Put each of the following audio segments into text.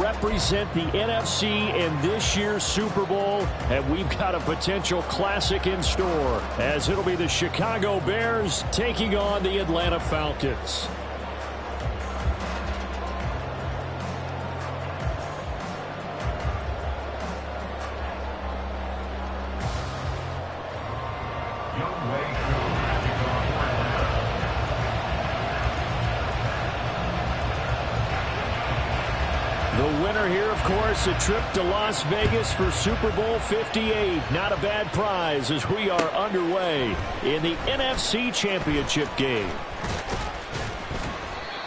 represent the NFC in this year's Super Bowl, and we've got a potential classic in store, as it'll be the Chicago Bears taking on the Atlanta Falcons. The winner here, of course, a trip to Las Vegas for Super Bowl 58. Not a bad prize as we are underway in the NFC Championship game.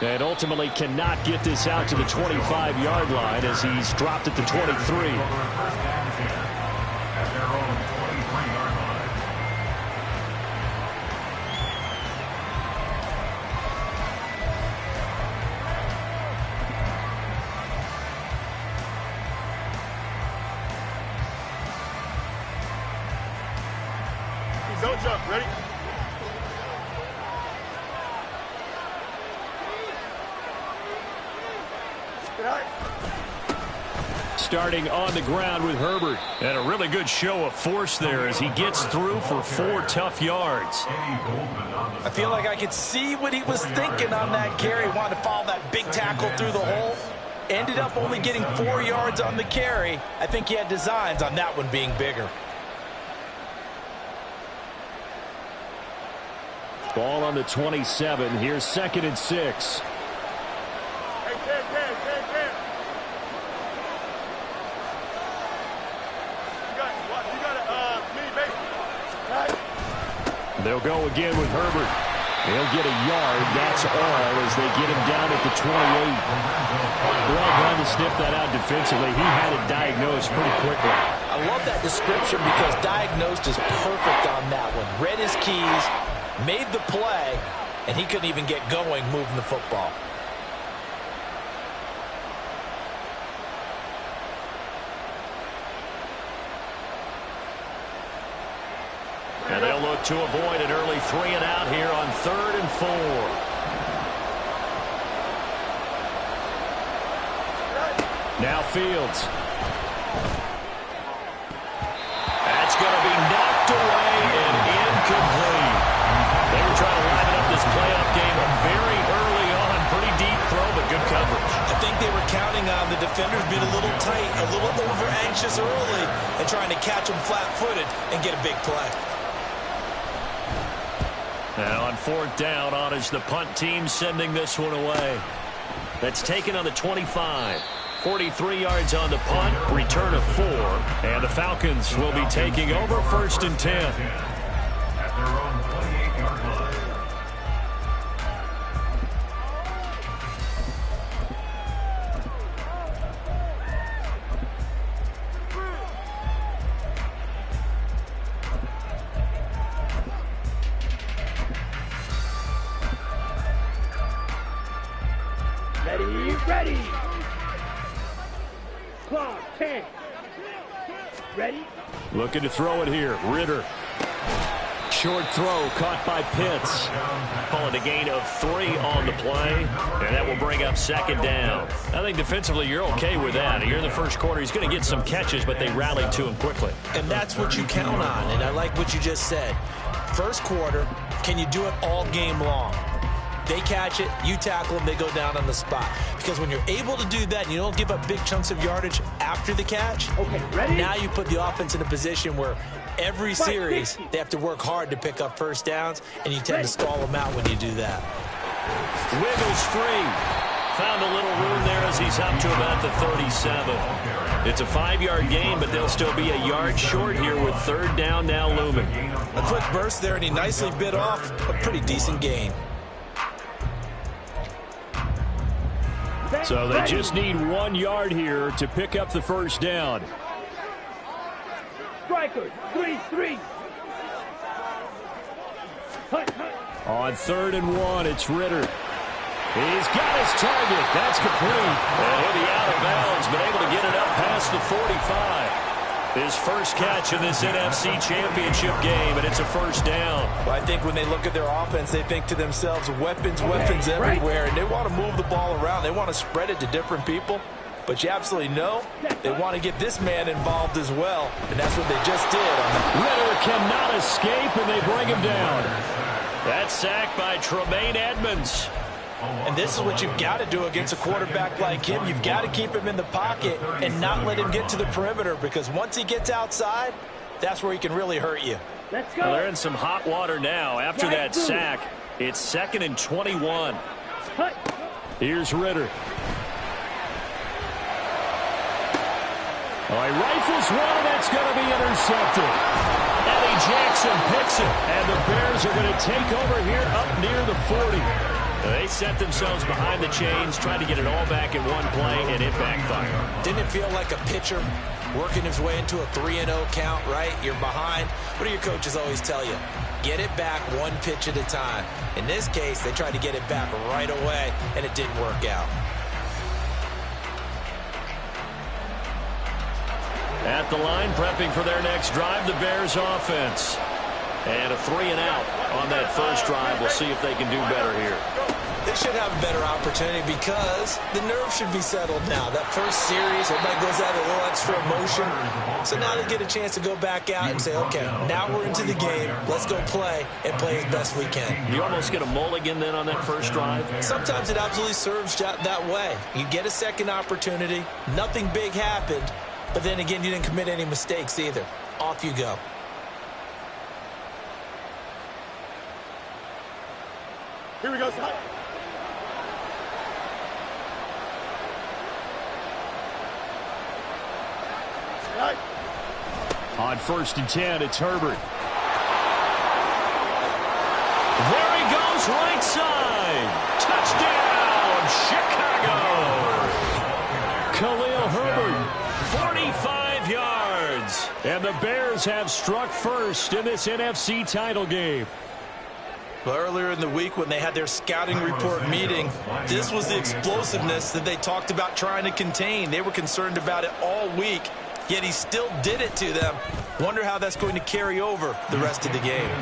And ultimately cannot get this out to the 25-yard line as he's dropped at the 23. Don't jump. Ready? Starting on the ground with Herbert. And a really good show of force there as he gets through for 4 tough yards. I feel like I could see what he was thinking on that carry. Wanted to follow that big tackle through the hole. Ended up only getting 4 yards on the carry. I think he had designs on that one being bigger. Ball on the 27. Here's 2nd and 6. Hey, Cam. You got it, me, baby. Right. They'll go again with Herbert. He'll get a yard. That's all as they get him down at the 28. Well done to sniff that out defensively. He had it diagnosed pretty quickly. I love that description because diagnosed is perfect on that one. Read his keys, made the play, and he couldn't even get going moving the football. And they'll look to avoid an early 3 and out here on 3rd and 4. Now Fields. That's going to be knocked away and incomplete. They were trying to liven up this playoff game very early on. Pretty deep throw, but good coverage. I think they were counting on the defenders being a little tight, a little over-anxious early, and trying to catch them flat-footed and get a big play. Now on 4th down, on is the punt team sending this one away. That's taken on the 25. 43 yards on the punt, return of 4. And the Falcons will be taking over 1st and 10. At their own 28-yard line. Ready. Clock, 10. Ready? Looking to throw it here. Ritter. Short throw caught by Pitts. Call it a gain of 3 on the play, and that will bring up 2nd down. I think defensively you're okay with that. Here in the first quarter, he's going to get some catches, but they rallied to him quickly. And that's what you count on, and I like what you just said. First quarter, can you do it all game long? They catch it, you tackle them, they go down on the spot. Because when you're able to do that and you don't give up big chunks of yardage after the catch, now you put the offense in a position where every series they have to work hard to pick up first downs, and you tend to stall them out when you do that. Wiggles free. Found a little room there as he's up to about the 37. It's a 5-yard gain, but they'll still be a yard short here with 3rd down now looming. A quick burst there, and he nicely bit off a pretty decent gain. So they just need 1 yard here to pick up the first down. Strikers, 3-3. On 3rd and 1, it's Ritter. He's got his target. That's complete. And he'll be out of bounds, but able to get it up past the 45. His first catch in this NFC Championship game, and it's a first down. Well, I think when they look at their offense, they think to themselves, weapons everywhere, and they want to move the ball around. They want to spread it to different people. But But you absolutely know they want to get this man involved as well, and that's what they just did. Ritter cannot escape, and they bring him down. That's sacked by Tremaine Edmonds. And this is what you've got to do against a quarterback like him. You've got to keep him in the pocket and not let him get to the perimeter, because once he gets outside, that's where he can really hurt you. Let's go. Well, they're in some hot water now after that sack. It's 2nd and 21. Cut. Here's Ritter. Oh, he rifles one, and it's going to be intercepted. Eddie Jackson picks it, and the Bears are going to take over here up near the 40. They set themselves behind the chains, trying to get it all back in one play, and it backfired. Didn't it feel like a pitcher working his way into a 3-0 count, right? You're behind. What do your coaches always tell you? Get it back one pitch at a time. In this case, they tried to get it back right away, and it didn't work out. At the line, prepping for their next drive, the Bears offense. And a 3-and-out on that first drive. We'll see if they can do better here. They should have a better opportunity because the nerves should be settled now. That first series, everybody goes out with a little extra emotion. So now they get a chance to go back out and say, okay, now we're into the game. Let's go play and play as best we can. You almost get a mulligan then on that first drive? Sometimes it absolutely serves that way. You get a second opportunity. Nothing big happened. But then again, you didn't commit any mistakes either. Off you go. Here we go, son. Right. On 1st and 10, it's Herbert. There he goes, right side. Touchdown, Chicago. Khalil Herbert, 45 yards. And the Bears have struck first in this NFC title game. Well, earlier in the week when they had their scouting report meeting, this was the explosiveness that they talked about trying to contain. They were concerned about it all week, yet he still did it to them. Wonder how that's going to carry over the rest of the game.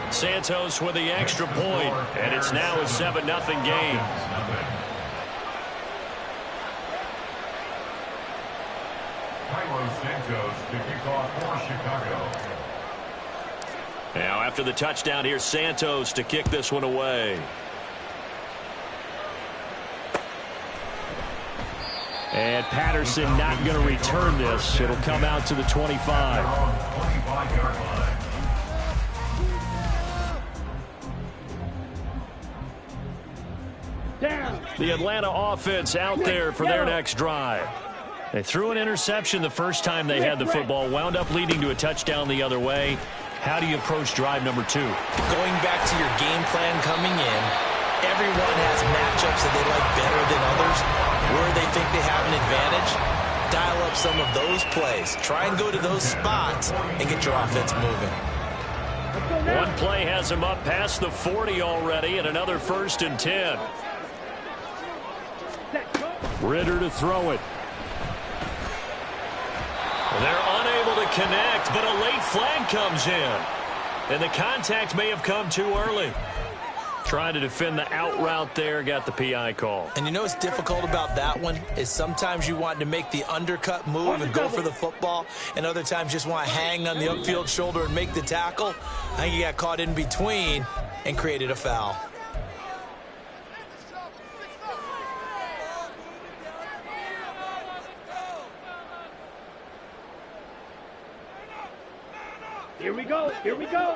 Santos with the extra point, and it's now a 7-0 game. Santos to kick off for Chicago. Now after the touchdown, here's Santos to kick this one away. And Patterson not going to return this. It'll come out to the 25. 25-yard line. Down. The Atlanta offense out there for their next drive. They threw an interception the first time they had the football, wound up leading to a touchdown the other way. How do you approach drive number 2? Going back to your game plan coming in, everyone has matchups that they like better than others, where they think they have an advantage. Dial up some of those plays. Try and go to those spots and get your offense moving. One play has him up past the 40 already, and another 1st and 10. Ritter to throw it. They're unable to connect, but a late flag comes in. And the contact may have come too early. Trying to defend the out route there, got the PI call. And you know what's difficult about that one is sometimes you want to make the undercut move and go for the football, and other times just want to hang on the upfield shoulder and make the tackle. I think you got caught in between and created a foul. Here we go. Here we go.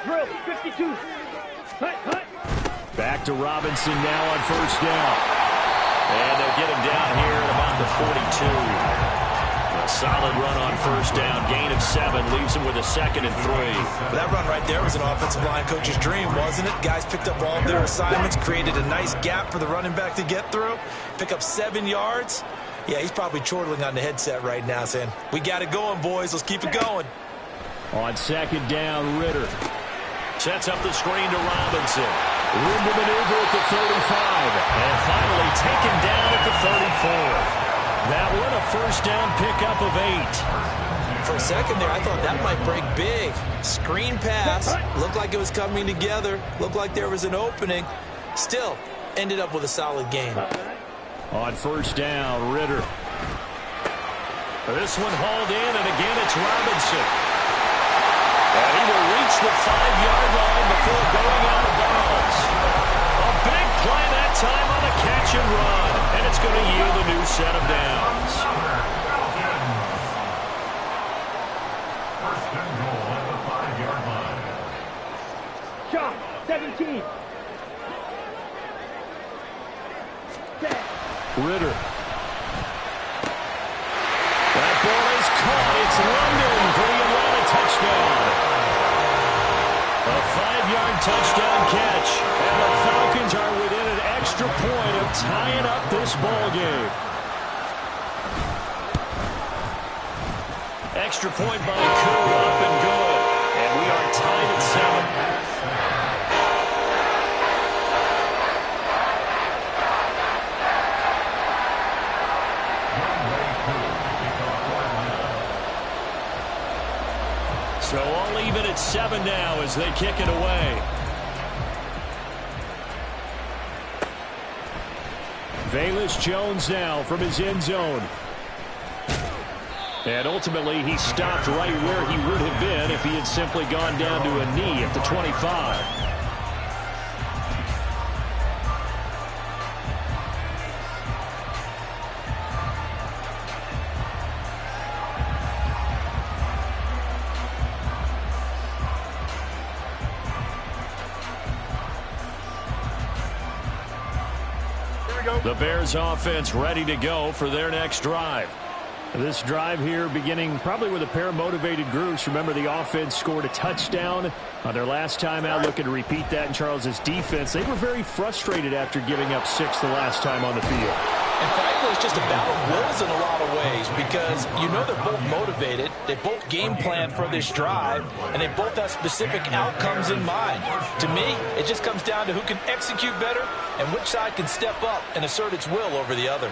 Drill 52. Hut. Back to Robinson now on 1st down. And they'll get him down here at about the 42. A solid run on 1st down. Gain of 7 leaves him with a 2nd and 3. That run right there was an offensive line coach's dream, wasn't it? Guys picked up all of their assignments, created a nice gap for the running back to get through, pick up 7 yards. Yeah, he's probably chortling on the headset right now saying, we got it going, boys. Let's keep it going. On 2nd down, Ritter sets up the screen to Robinson. Room to maneuver at the 35. And finally taken down at the 34. That one a 1st down pickup of 8. For a second there, I thought that might break big. Screen pass. Looked like it was coming together. Looked like there was an opening. Still, ended up with a solid game. On first down, Ritter. This one hauled in, and again it's Robinson. And he will reach the 5-yard line before going out of bounds. A big play that time on a catch and run, and it's going to yield a new set of downs. First and goal at the 5-yard line. Shot, 17. Ritter. That ball is caught. It's London for the Atlanta touchdown. A 5-yard touchdown catch. And the Falcons are within an extra point of tying up this ball game. Extra point by Koo, up and good. And we are tied at 7. So all even at 7 now as they kick it away. Velus Jones now from his end zone. And ultimately he stopped right where he would have been if he had simply gone down to a knee at the 25. The Bears offense ready to go for their next drive. This drive here beginning probably with a pair of motivated groups. Remember, the offense scored a touchdown on their last time out, looking to repeat that in Charles's defense. They were very frustrated after giving up 6 the last time on the field. And frankly, it's just a battle of wills in a lot of ways because you know they're both motivated, they both game plan for this drive, and they both have specific outcomes in mind. To me, it just comes down to who can execute better and which side can step up and assert its will over the other.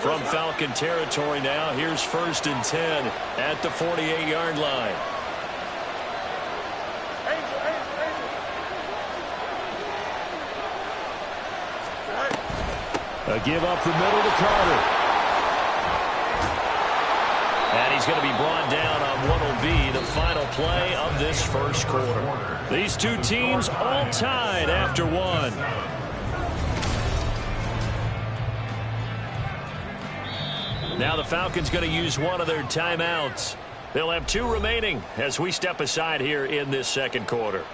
From Falcon territory now, here's 1st and 10 at the 48-yard line. A give up the middle to Carter. And he's going to be brought down on what will be the final play of this first quarter. These two teams all tied after 1. Now the Falcons going to use one of their timeouts. They'll have 2 remaining as we step aside here in this second quarter.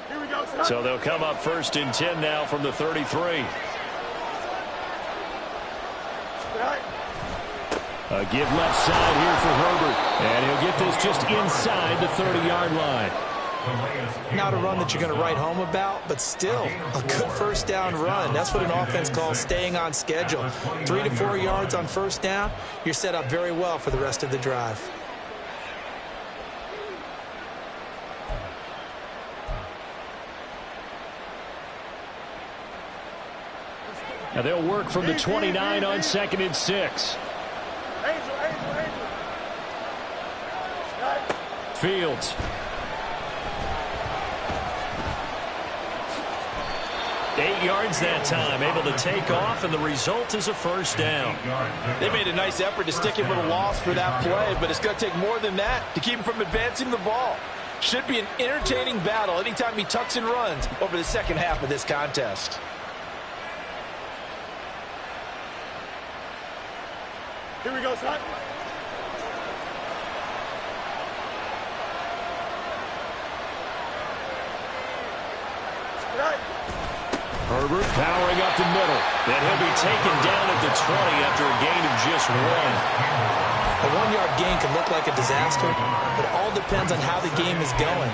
Here we go, son. So they'll come up 1st and 10 now from the 33. A give left side here for Herbert. And he'll get this just inside the 30-yard line. Not a run that you're going to write home about, but still a good first down run. That's what an offense calls staying on schedule. 3 to 4 yards on first down, you're set up very well for the rest of the drive. Now they'll work from the 29 on 2nd and 6. Fields. 8 yards that time, able to take off, and the result is a first down. They made a nice effort to stick him with a loss for that play, but it's going to take more than that to keep him from advancing the ball. Should be an entertaining battle anytime he tucks and runs over the second half of this contest. Here we go, son. Herbert powering up the middle. Then he'll be taken down at the 20 after a gain of just 1. A 1-yard gain can look like a disaster, but it all depends on how the game is going.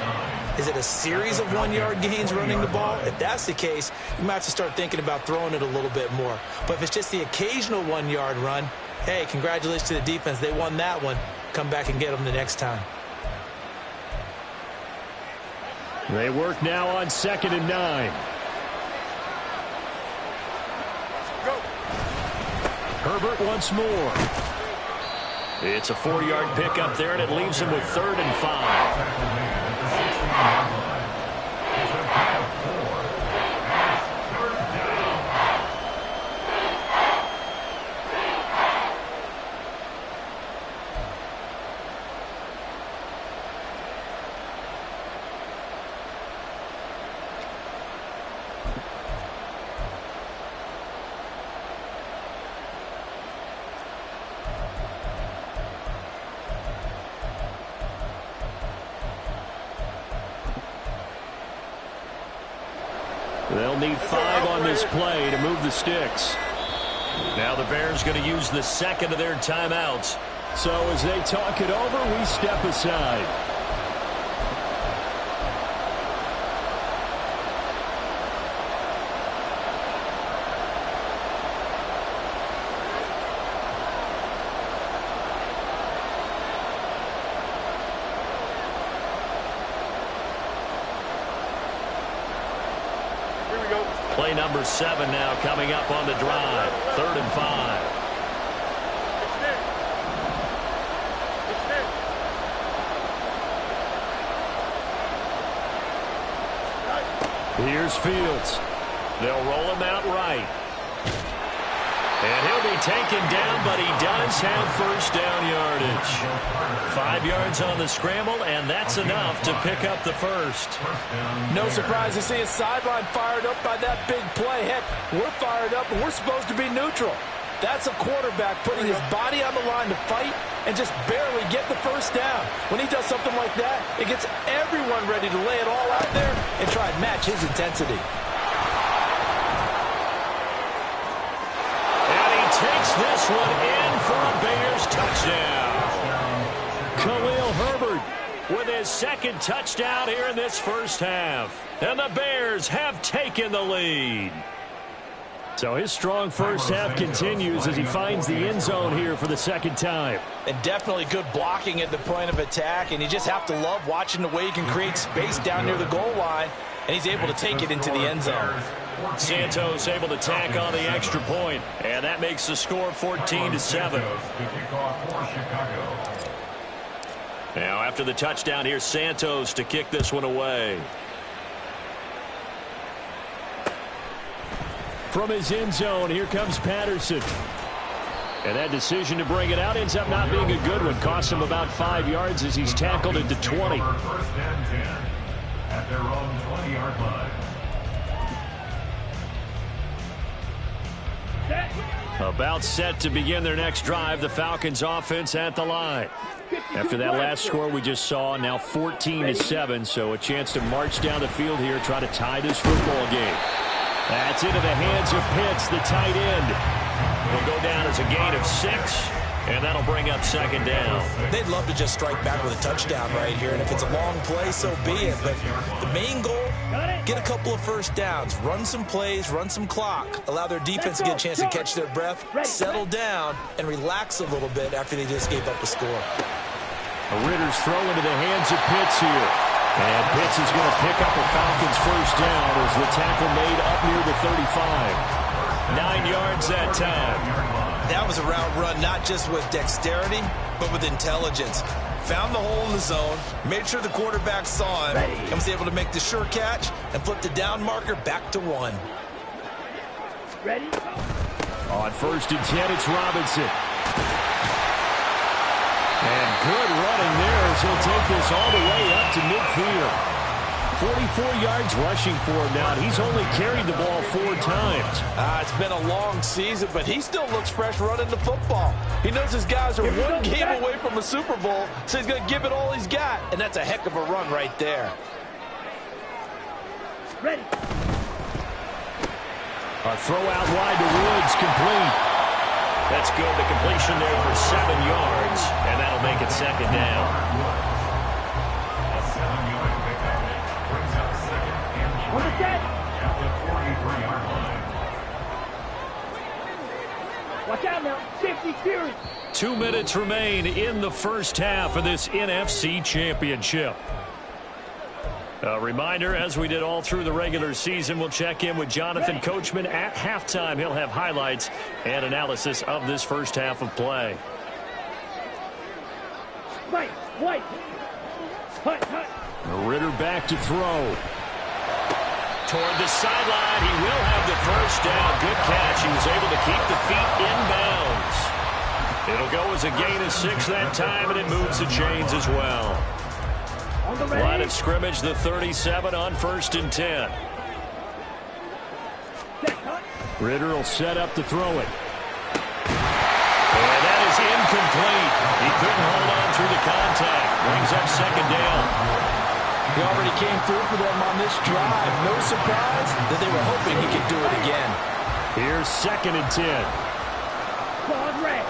Is it a series of 1-yard gains running the ball? If that's the case, you might have to start thinking about throwing it a little bit more. But if it's just the occasional 1-yard run, hey, congratulations to the defense. They won that one. Come back and get them the next time. They work now on 2nd and 9. Go. Herbert once more. It's a 4-yard pickup there, and it leaves him with 3rd and 5. They'll need 5 on this play to move the sticks. Now the Bears going to use the second of their timeouts. So as they talk it over, we step aside. Play number 7 now coming up on the drive. 3rd and 5. Here's Fields. They'll roll him out right. And he'll be taken down, but he does have first down yardage. 5 yards on the scramble, and that's enough to pick up the first. No surprise to see a sideline fired up by that big play. Heck, we're fired up, and we're supposed to be neutral. That's a quarterback putting his body on the line to fight and just barely get the first down. When he does something like that, it gets everyone ready to lay it all out there and try and match his intensity. Takes this one in for a Bears touchdown. Khalil Herbert with his 2nd touchdown here in this first half. And the Bears have taken the lead. So his strong first half continues as he finds the end zone here for the 2nd time. And definitely good blocking at the point of attack. And you just have to love watching the way he can create space down near the goal line. And he's able to take it into the end zone. Santos able to tack on the extra point, and that makes the score 14-7. Now after the touchdown, here's Santos to kick this one away. From his end zone, here comes Patterson. And that decision to bring it out ends up not being a good one. Cost him about 5 yards as he's tackled into 20. First and 10 at their own 20-yard line. About set to begin their next drive. The Falcons offense at the line. After that last score we just saw, now 14-7, so a chance to march down the field here, try to tie this football game. That's into the hands of Pitts, the tight end. Will go down as a gain of 6, and that'll bring up 2nd down. They'd love to just strike back with a touchdown right here, and if it's a long play, so be it. But the main goal, get a couple of first downs, run some plays, run some clock, allow their defense to get a chance to catch their breath, settle down, and relax a little bit after they just gave up a score. Ritter's throw into the hands of Pitts here. And Pitts is going to pick up a Falcons first down as the tackle made up near the 35. 9 yards that time. That was a route run not just with dexterity, but with intelligence. Found the hole in the zone, made sure the quarterback saw him, and was able to make the sure catch and flip the down marker back to 1. Ready? On 1st and 10, it's Robinson. And good running there as he'll take this all the way up to midfield. 44 yards rushing for him now. He's only carried the ball 4 times. It's been a long season, but he still looks fresh running the football. He knows his guys are one game away from a Super Bowl, so he's going to give it all he's got. And that's a heck of a run right there. Ready. A throw out wide to Woods, complete. That's good. The completion there for 7 yards, and that'll make it 2nd down. A 7-yard pickup brings up 2nd and 3 at the 43-yard line. Watch out now. Safety clearance. 2 minutes remain in the first half of this NFC Championship. A reminder, as we did all through the regular season, we'll check in with Jonathan Coachman at halftime. He'll have highlights and analysis of this first half of play. Right, white. Hut, hut. Ritter back to throw. Toward the sideline, he will have the first down. Good catch. He was able to keep the feet inbounds. It'll go as a gain of 6 that time, and it moves the chains as well. Line of scrimmage, the 37 on 1st and 10. Ritter will set up to throw it. And that is incomplete. He couldn't hold on through the contact. Brings up 2nd down. He already came through for them on this drive. No surprise that they were hoping he could do it again. Here's 2nd and 10. Ball red.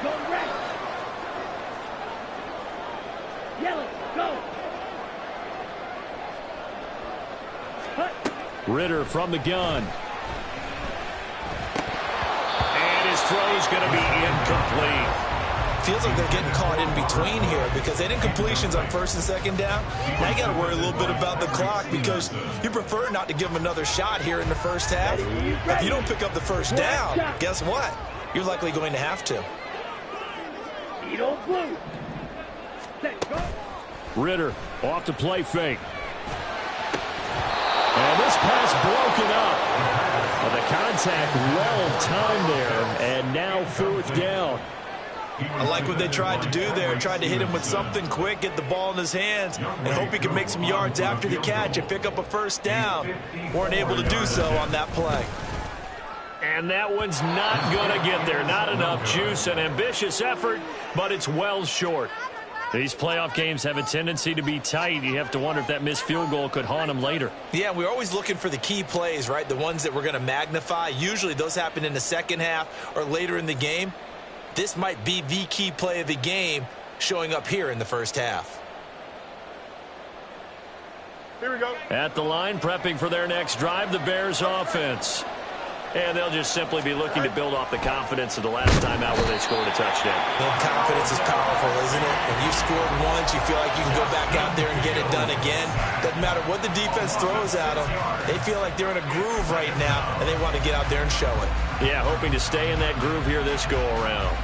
Go red. Yellow. Go. Hut. Ritter from the gun. And his throw is going to be incomplete. Feels like they're getting caught in between here because they didn't completions on 1st and 2nd down. Now you got to worry a little bit about the clock because you prefer not to give them another shot here in the first half. If you don't pick up the first down, guess what? You're likely going to have to. Feet on blue. Set, go. Ritter off the play fake. And this pass broken up. Well, the contact well timed there, and now 4th down. I like what they tried to do there. Tried to hit him with something quick, get the ball in his hands, and hope he can make some yards after the catch and pick up a first down. Weren't able to do so on that play. And that one's not going to get there. Not enough juice. An ambitious effort, but it's well short. These playoff games have a tendency to be tight. You have to wonder if that missed field goal could haunt them later. Yeah, we're always looking for the key plays, right? The ones that we're going to magnify. Usually those happen in the second half or later in the game. This might be the key play of the game showing up here in the first half. Here we go. At the line, prepping for their next drive, the Bears offense. And they'll just simply be looking to build off the confidence of the last time out where they scored a touchdown. And confidence is powerful, isn't it? When you've scored once, you feel like you can go back out there and get it done again. Doesn't matter what the defense throws at them. They feel like they're in a groove right now, and they want to get out there and show it. Yeah, hoping to stay in that groove here this go-around.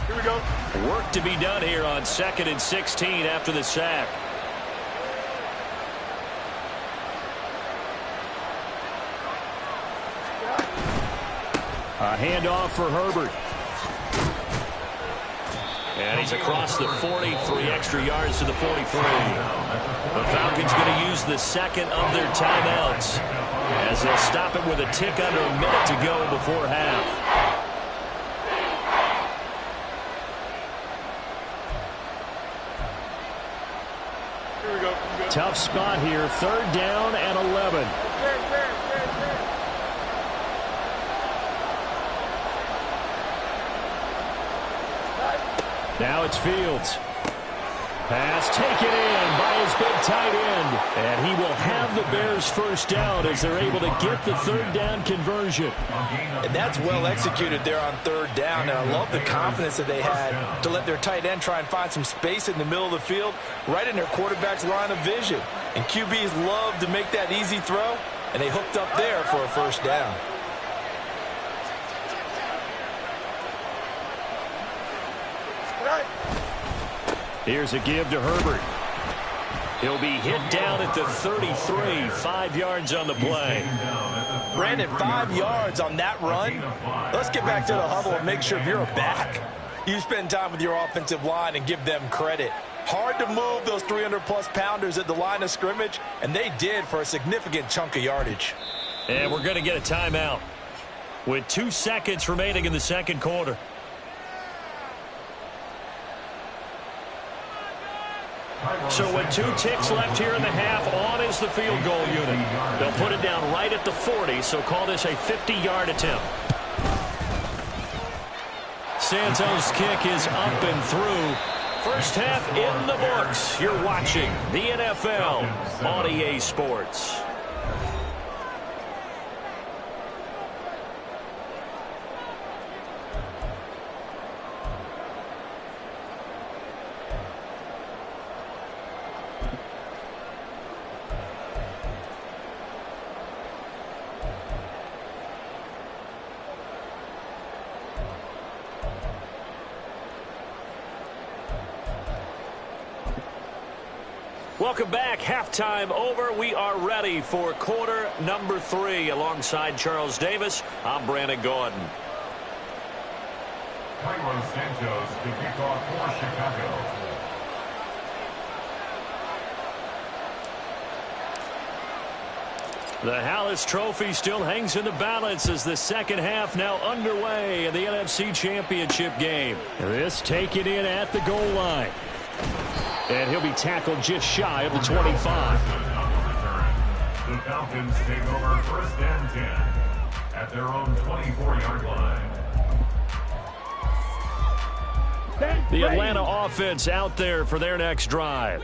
Here we go. Work to be done here on 2nd and 16 after the sack. A handoff for Herbert. And he's across the 40, 3 extra yards to the 43. The Falcons going to use the 2nd of their timeouts as they'll stop it with a tick under a minute to go before half. Here we go. Tough spot here. 3rd down and 11. Now it's Fields. Pass taken in by his big tight end. And he will have the Bears first down as they're able to get the 3rd down conversion. And that's well executed there on 3rd down. And I love the confidence that they had to let their tight end try and find some space in the middle of the field, right in their quarterback's line of vision. And QBs love to make that easy throw, and they hooked up there for a first down. Here's a give to Herbert. He'll be hit down at the 33, 5 yards on the play. Brandon, 5 yards on that run. Let's get back to the huddle and make sure if you're a back, you spend time with your offensive line and give them credit. Hard to move those 300-plus pounders at the line of scrimmage, and they did for a significant chunk of yardage. And we're going to get a timeout with 2 seconds remaining in the second quarter. So with 2 ticks left here in the half, on is the field goal unit. They'll put it down right at the 40, so call this a 50-yard attempt. Santos' kick is up and through First half in the books. You're watching the NFL on EA Sports. Welcome back. Halftime over. We are ready for quarter number 3. Alongside Charles Davis, I'm Brandon Gordon. Cairo Santos to kick off for Chicago. The Hallis Trophy still hangs in the balance as the second half now underway in the NFC Championship game. This taken in at the goal line. And he'll be tackled just shy of the 25. The Falcons take over first and 10 at their own 24-yard line. The Atlanta offense out there for their next drive.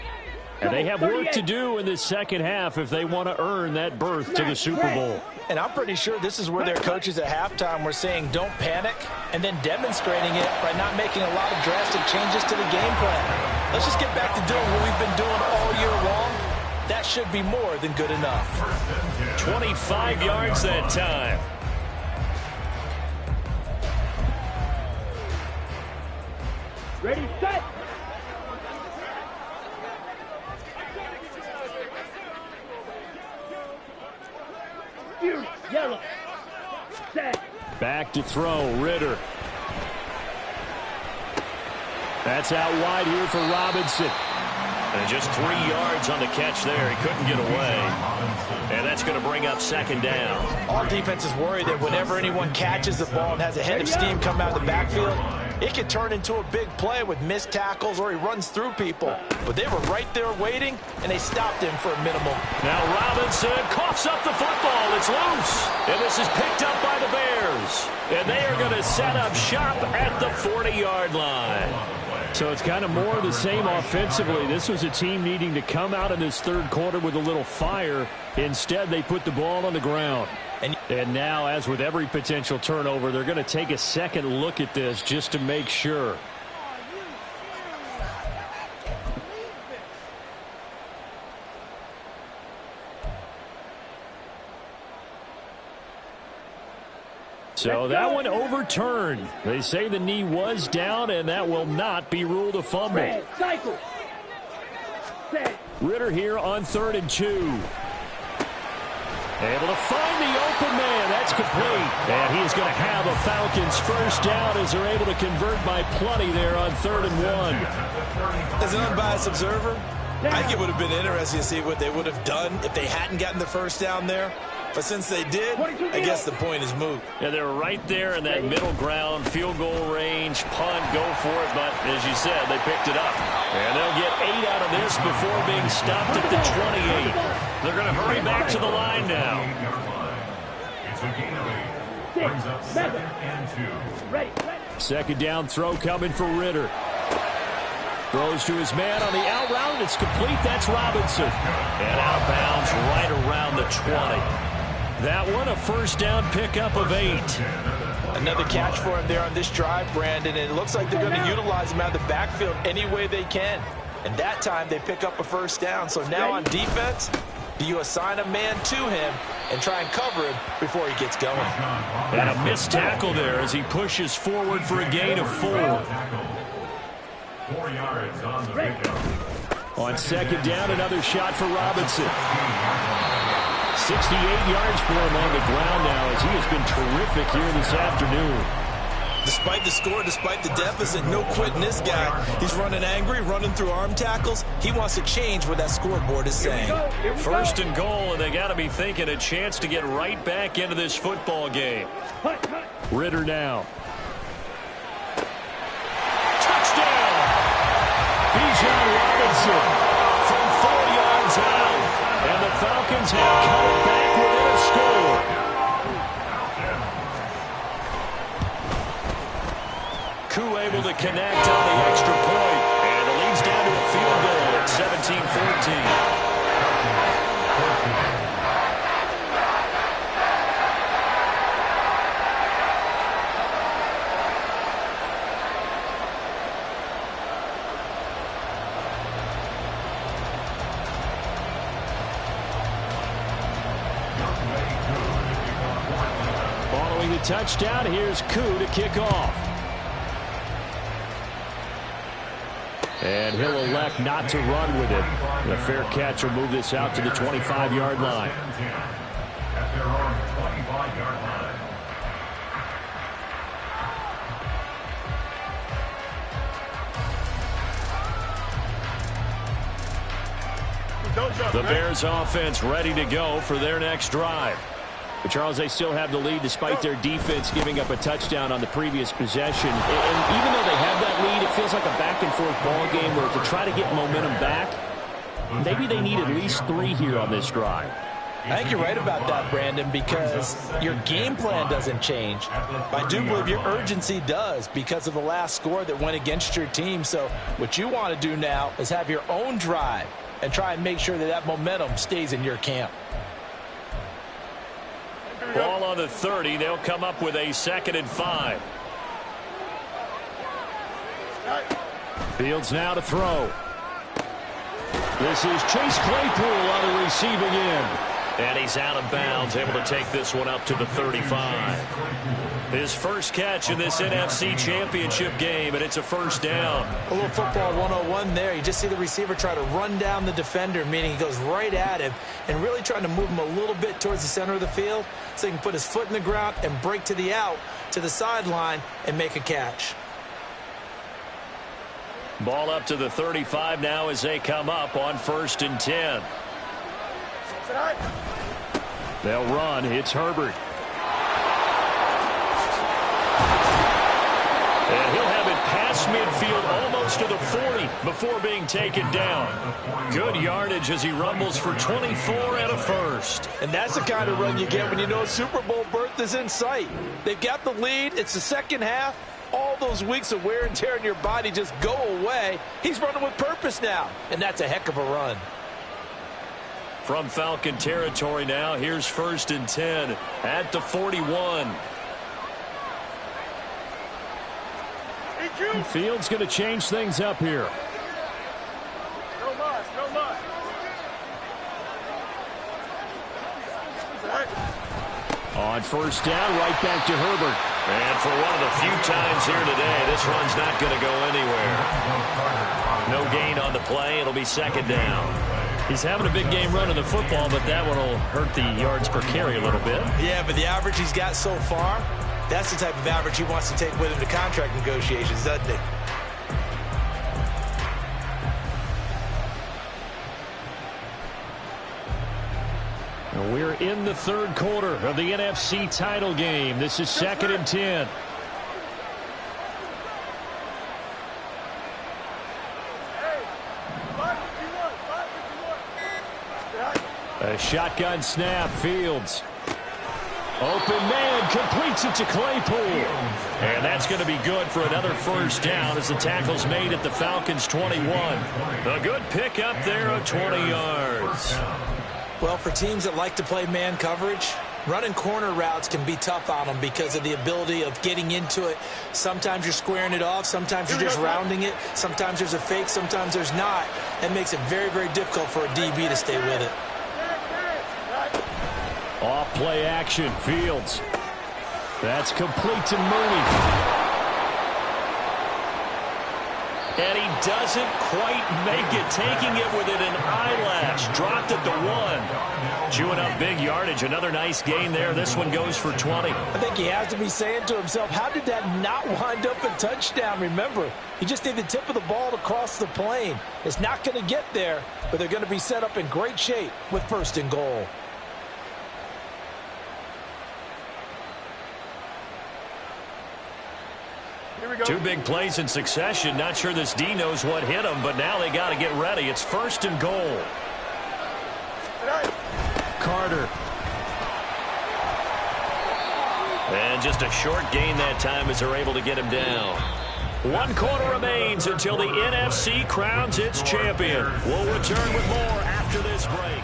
And they have work to do in this second half if they want to earn that berth to the Super Bowl. And I'm pretty sure this is where their coaches at halftime were saying don't panic and then demonstrating it by not making a lot of drastic changes to the game plan. Let's just get back to doing what we've been doing all year long. That should be more than good enough. 25 yards that time. Ready, set. Yellow. Set. Back to throw, Ritter. That's out wide here for Robinson. And just 3 yards on the catch there. He couldn't get away. And that's going to bring up second down. All defenses worry that whenever anyone catches the ball and has a head of steam come out of the backfield, it can turn into a big play with missed tackles or he runs through people. But they were right there waiting, and they stopped him for a minimum. Now Robinson coughs up the football. It's loose. And this is picked up by the Bears. And they are going to set up shop at the 40-yard line. So it's kind of more of the same offensively. This was a team needing to come out in this third quarter with a little fire. Instead, they put the ball on the ground. And now, as with every potential turnover, they're going to take a second look at this just to make sure. So that one overturned. They say the knee was down, and that will not be ruled a fumble. Cycle. Set. Ritter here on 3rd and 2. Able to find the open man. That's complete. And he's going to have a Falcons first down as they're able to convert by plenty there on 3rd and 1. As an unbiased observer, I think it would have been interesting to see what they would have done if they hadn't gotten the first down there. But since they did, I guess the point is moot. Yeah, they're right there in that middle ground, field goal range, punt, go for it. But as you said, they picked it up. And they'll get 8 out of this before being stopped at the 28. They're going to hurry back to the line now. It's a gain of 8. Brings up 2nd and 2. Ready. Second down throw coming for Ritter. Throws to his man on the out route. It's complete. That's Robinson. And out of bounds right around the 20. That one, a first down pickup of 8. Another catch for him there on this drive, Brandon, and it looks like they're going to utilize him out of the backfield any way they can. And that time they pick up a first down. So now on defense, do you assign a man to him and try and cover him before he gets going? And a missed tackle there as he pushes forward for a gain of 4. 4 yards on the pickup. On second down, another shot for Robinson. 68 yards for him on the ground now as he has been terrific here this afternoon. Despite the score, despite the deficit, no quitting this guy. He's running angry, running through arm tackles. He wants to change what that scoreboard is saying. First and goal, and they got to be thinking a chance to get right back into this football game. Ritter now. Touchdown! Bijan Robinson from 4 yards out. And the Falcons have come back within a score. Koo able to connect on the extra point. And the Following the touchdown, here's Koo to kick off. And he'll elect not to run with it. The fair catch will move this out to the 25-yard line. At their own 25-yard line. The Bears offense ready to go for their next drive. But Charles, they still have the lead despite their defense giving up a touchdown on the previous possession. And even though they have that lead, it feels like a back-and-forth ball game where to try to get momentum back, maybe they need at least 3 here on this drive. I think you're right about that, Brandon, because your game plan doesn't change. I do believe your urgency does because of the last score that went against your team. So what you want to do now is have your own drive and try and make sure that that momentum stays in your camp. Ball on the 30. They'll come up with a 2nd and 5. Fields now to throw. This is Chase Claypool on the receiving end. And he's out of bounds, able to take this one up to the 35. His first catch in this NFC Championship game, and it's a first down. A little football 101 there. You just see the receiver try to run down the defender, meaning he goes right at him and really trying to move him a little bit towards the center of the field so he can put his foot in the ground and break to the out, to the sideline, and make a catch. Ball up to the 35 now as they come up on 1st and 10. They'll run. It's Herbert. And he'll have it past midfield almost to the 40 before being taken down. Good yardage as he rumbles for 24 and a first. And that's the kind of run you get when you know Super Bowl berth is in sight. They've got the lead. It's the second half. All those weeks of wear and tear in your body just go away. He's running with purpose now. And that's a heck of a run. From Falcon territory now, here's 1st and 10 at the 41. Fields going to change things up here. No muss, no muss. On 1st down, right back to Herbert. And for one of the few times here today, this run's not going to go anywhere. No gain on the play. It'll be 2nd down. He's having a big game running the football, but that one will hurt the yards per carry a little bit. Yeah, but the average he's got so far, that's the type of average he wants to take with him to contract negotiations, doesn't he? We're in the 3rd quarter of the NFC title game. This is 2nd and 10. A shotgun snap. Fields. Open man, completes it to Claypool. And that's going to be good for another 1st down as the tackle's made at the Falcons' 21. A good pick up there of 20 yards. Well, for teams that like to play man coverage, running corner routes can be tough on them because of the ability of getting into it. Sometimes you're squaring it off. Sometimes you're just rounding it. Sometimes there's a fake. Sometimes there's not. That makes it very, very difficult for a DB to stay with it. Off play action. Fields. That's complete to Mooney. And he doesn't quite make it, taking it within an eyelash. Dropped at the 1. Chewing up big yardage. Another nice gain there. This one goes for 20. I think he has to be saying to himself, how did that not wind up a touchdown? Remember, he just need the tip of the ball to cross the plane. It's not going to get there, but they're going to be set up in great shape with 1st and goal. Two big plays in succession. Not sure this D knows what hit him, but now they got to get ready. It's 1st and goal. Carter. And just a short gain that time as they're able to get him down. 1 quarter remains until the NFC crowns its champion. We'll return with more after this break.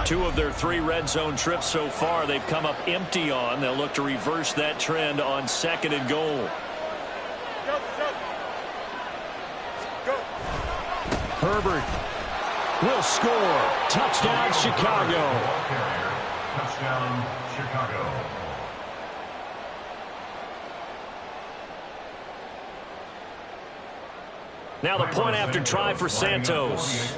2 of their 3 red zone trips so far, they've come up empty on. They'll look to reverse that trend on 2nd and goal. Herbert will score. Touchdown, Chicago. Touchdown, Chicago. Now the point after try for Santos.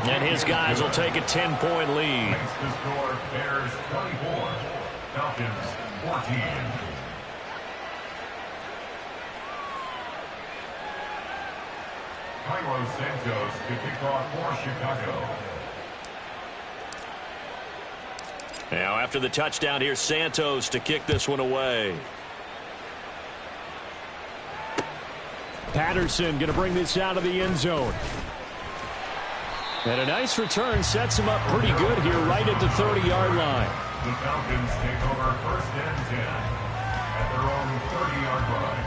And his guys will take a 10-point lead. Bears 24, Falcons 14. Cairo Santos to kick off for Chicago. Now after the touchdown, here's Santos to kick this one away. Patterson going to bring this out of the end zone. And a nice return sets him up pretty good here right at the 30-yard line. The Falcons take over 1st and 10 at their own 30-yard line.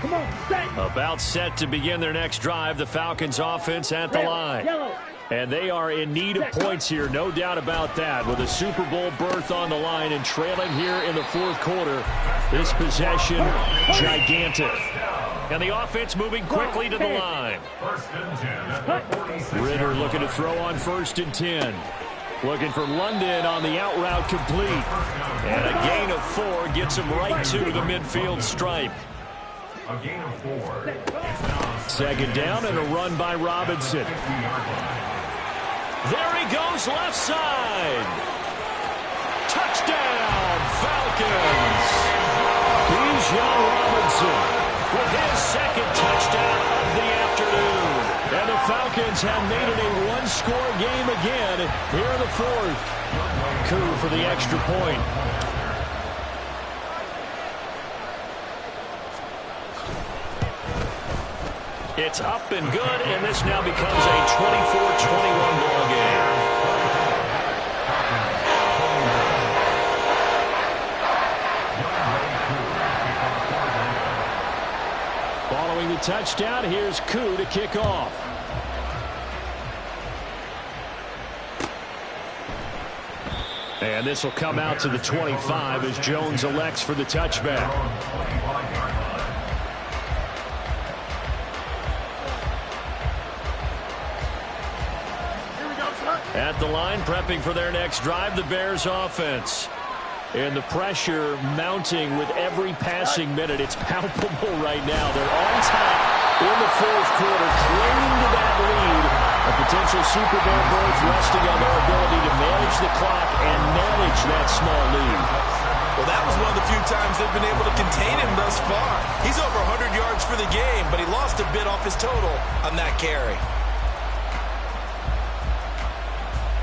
Come on, set. About set to begin their next drive, the Falcons offense at the line. Yellow. And they are in need of points here, no doubt about that. With a Super Bowl berth on the line and trailing here in the 4th quarter, this possession gigantic. And the offense moving quickly to the line. 1st and 10 at the 46. Ritter looking to throw on 1st and 10. Looking for London on the out route complete. And a gain of 4 gets him right to the midfield stripe. A gain of 4. 2nd down and a run by Robinson. There he goes, left side. Touchdown, Falcons. Bijan Robinson with his 2nd touchdown of the afternoon. And the Falcons have made it a one-score game again here in the 4th. Coup for the extra point. It's up and good, and this now becomes a 24-21 ball game. Following the touchdown, here's Koo to kick off. And this will come out to the 25 as Jones elects for the touchback. At the line, prepping for their next drive, the Bears offense. And the pressure mounting with every passing minute. It's palpable right now. They're on top in the 4th quarter, clinging to that lead. A potential Super Bowl berth resting on their ability to manage the clock and manage that small lead. Well, that was one of the few times they've been able to contain him thus far. He's over 100 yards for the game, but he lost a bit off his total on that carry.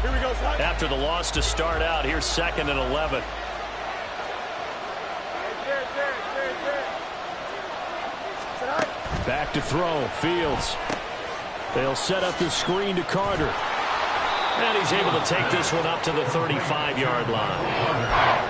Here we go, son. After the loss to start out, here's 2nd and 11. Back to throw. Fields. They'll set up the screen to Carter. And he's able to take this one up to the 35-yard line.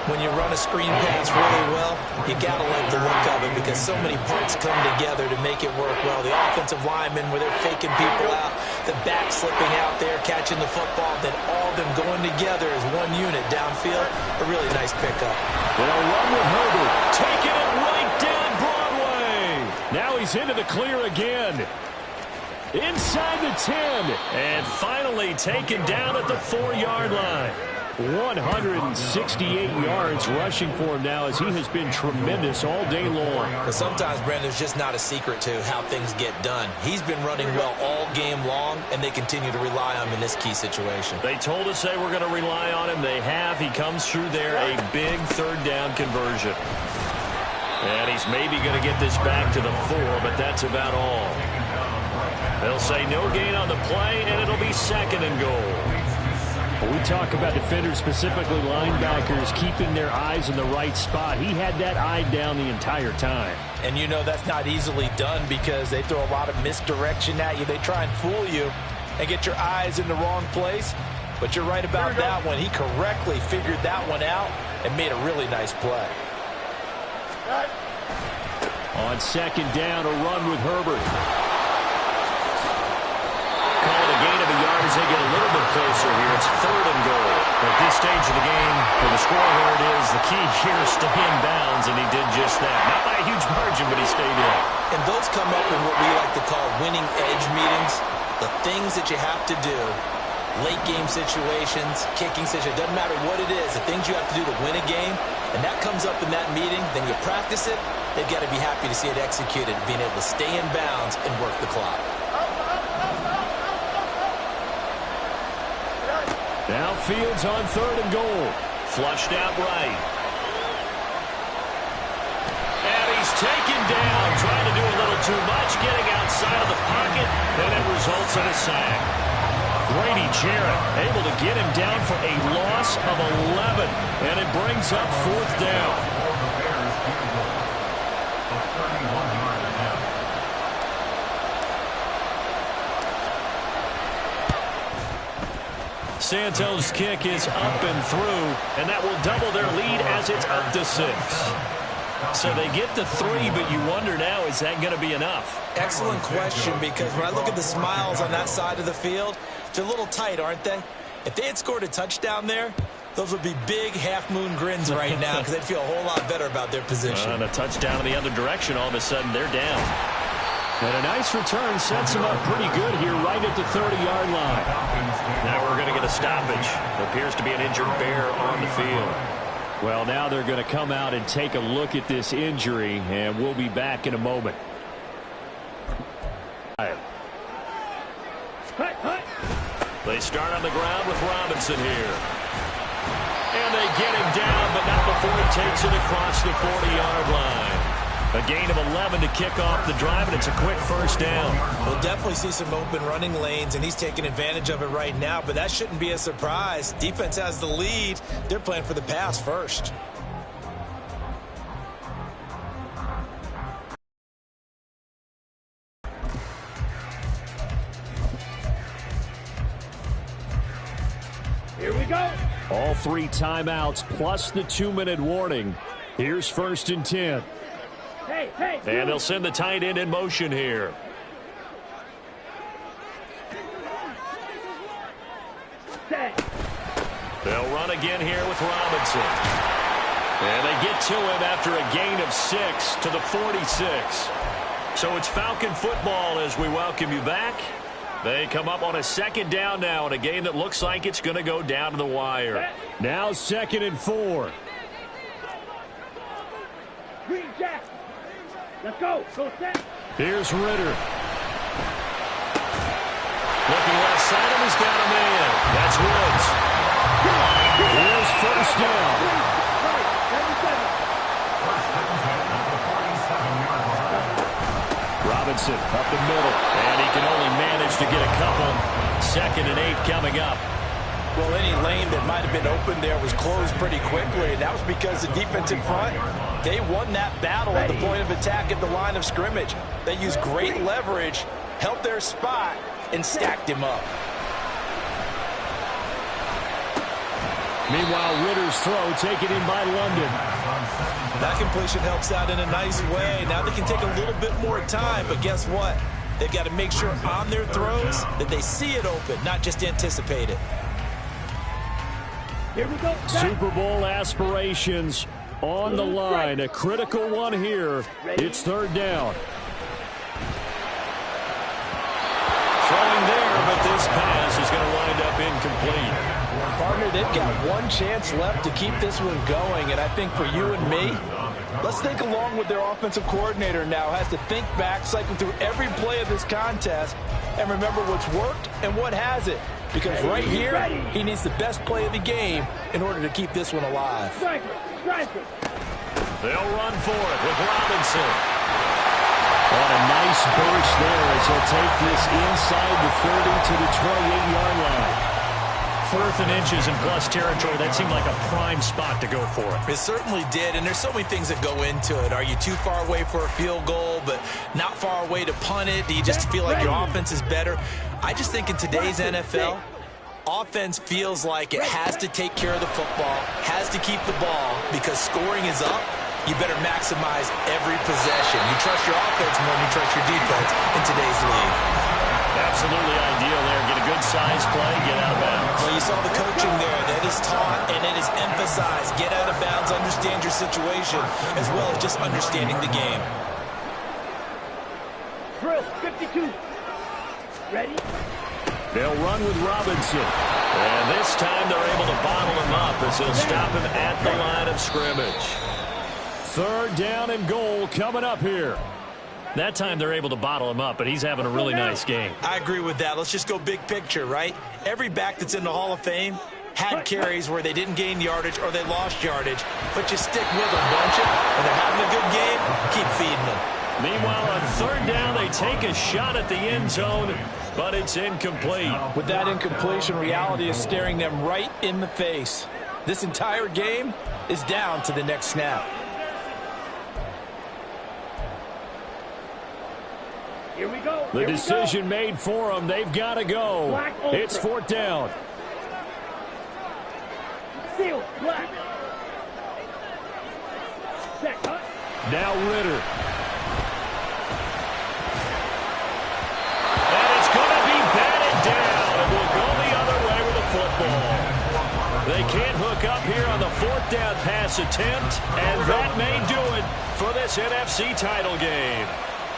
When you run a screen pass really well, you got to like the look of it because so many parts come together to make it work well. The offensive linemen, where they're faking people out, the back slipping out there, catching the football, then all of them going together as one unit downfield. A really nice pickup. They'll run with Herbert. Taking it right down Broadway. Now he's into the clear again. Inside the 10. And finally taken down at the 4-yard line. 168 yards rushing for him now as he has been tremendous all day long. But sometimes, Brandon, there's just not a secret to how things get done. He's been running well all game long, and they continue to rely on him in this key situation. They told us they were going to rely on him. They have. He comes through there, a big 3rd down conversion. And he's maybe going to get this back to the 4, but that's about all. They'll say no gain on the play, and it'll be 2nd and goal. We talk about defenders, specifically linebackers, keeping their eyes in the right spot. He had that eye down the entire time. And you know that's not easily done because they throw a lot of misdirection at you. They try and fool you and get your eyes in the wrong place. But you're right about that one. He correctly figured that one out and made a really nice play. On second down, a run with Herbert. Call it a gain of a yard as they get a little bit closer here. It's 3rd and goal. At this stage of the game, for the score where it is, the key here is stay in bounds, and he did just that. Not by a huge margin, but he stayed in. And those come up in what we like to call winning edge meetings. The things that you have to do, late game situations, kicking situations, doesn't matter what it is, the things you have to do to win a game, and that comes up in that meeting, then you practice it, they've got to be happy to see it executed, being able to stay in bounds and work the clock. Now Fields on 3rd and goal. Flushed out right. And he's taken down, trying to do a little too much, getting outside of the pocket, and it results in a sack. Grady Jarrett able to get him down for a loss of 11, and it brings up 4th down. Santos' kick is up and through, And that will double their lead as it's up to 6. So they get to 3, but you wonder now, is that going to be enough? Excellent question, because when I look at the smiles on that side of the field, they're a little tight, aren't they? If they had scored a touchdown there, those would be big half-moon grins right now because they'd feel a whole lot better about their position. And a touchdown in the other direction, all of a sudden they're down. and a nice return sets him up pretty good here right at the 30-yard line. Now we're going to get a stoppage. Appears to be an injured Bear on the field. Well, now they're going to come out and take a look at this injury, and we'll be back in a moment. They start on the ground with Robinson here. And they get him down, but not before he takes it across the 40-yard line. A gain of 11 to kick off the drive, and it's a quick first down. We'll definitely see some open running lanes, and he's taking advantage of it right now, but that shouldn't be a surprise. Defense has the lead. They're playing for the pass first. Here we go. All 3 timeouts plus the 2-minute warning. Here's 1st and 10. Hey. And they'll send the tight end in motion here. Set. They'll run again here with Robinson. And they get to him after a gain of 6 to the 46. So it's Falcon football as we welcome you back. They come up on a 2nd down now in a game that looks like it's going to go down to the wire. Now 2nd and 4. Green Jack. Let's go. Go set. Here's Ritter. Looking left side of him, he's got a man. That's Woods. Here's 1st down. Right. 77. Robinson up the middle. And he can only manage to get a couple. 2nd and 8 coming up. Well, any lane that might have been open there was closed pretty quickly, and that was because the defensive front, they won that battle at the point of attack at the line of scrimmage. They used great leverage, held their spot, and stacked him up. Meanwhile, Ritter's throw taken in by London. That completion helps out in a nice way. Now they can take a little bit more time, but guess what? They've got to make sure on their throws that they see it open, not just anticipate it. Here we go. Super Bowl aspirations on the line. A critical one here. It's 3rd down. Throwing there, but this pass is going to wind up incomplete. Partner, they've got one chance left to keep this one going, and I think for you and me, let's think along with their offensive coordinator now. Has to think back, cycle through every play of this contest, and remember what's worked and what hasn't. Because right here, he needs the best play of the game in order to keep this one alive. Striker. They'll run for it with Robinson. On a nice burst there as he'll take this inside the 30 to the 28-yard line. 4th and inches in plus territory. That seemed like a prime spot to go for it. It certainly did, and there's so many things that go into it. Are you too far away for a field goal, but not far away to punt it? Do you just feel like your offense is better? I just think in today's NFL, Offense feels like it has to take care of the football, has to keep the ball, because scoring is up. You better maximize every possession. You trust your offense more than you trust your defense in today's league. Absolutely ideal there. Get a good size play, get out of bounds. Well, you saw the coaching there. That is taught and it is emphasized. Get out of bounds, understand your situation, as well as just understanding the game. Drill 52. Ready? They'll run with Robinson. And this time they're able to bottle him up as they'll stop him at the line of scrimmage. 3rd down and goal coming up here. That time they're able to bottle him up, but he's having a really nice game. I agree with that. Let's just go big picture, right? Every back that's in the Hall of Fame had carries where they didn't gain yardage or they lost yardage, but you stick with them, don't you? When they're having a good game, keep feeding them. Meanwhile, on 3rd down, they take a shot at the end zone, but it's incomplete. With that incompletion, reality is staring them right in the face. This entire game is down to the next snap. Here we go. The decision made for them. They've got to go. It's 4th down. Seal, black. Set, cut. Now Ritter. And it's going to be batted down. It will go the other way with the football. They can't hook up here on the 4th down pass attempt, and that may do it for this NFC title game.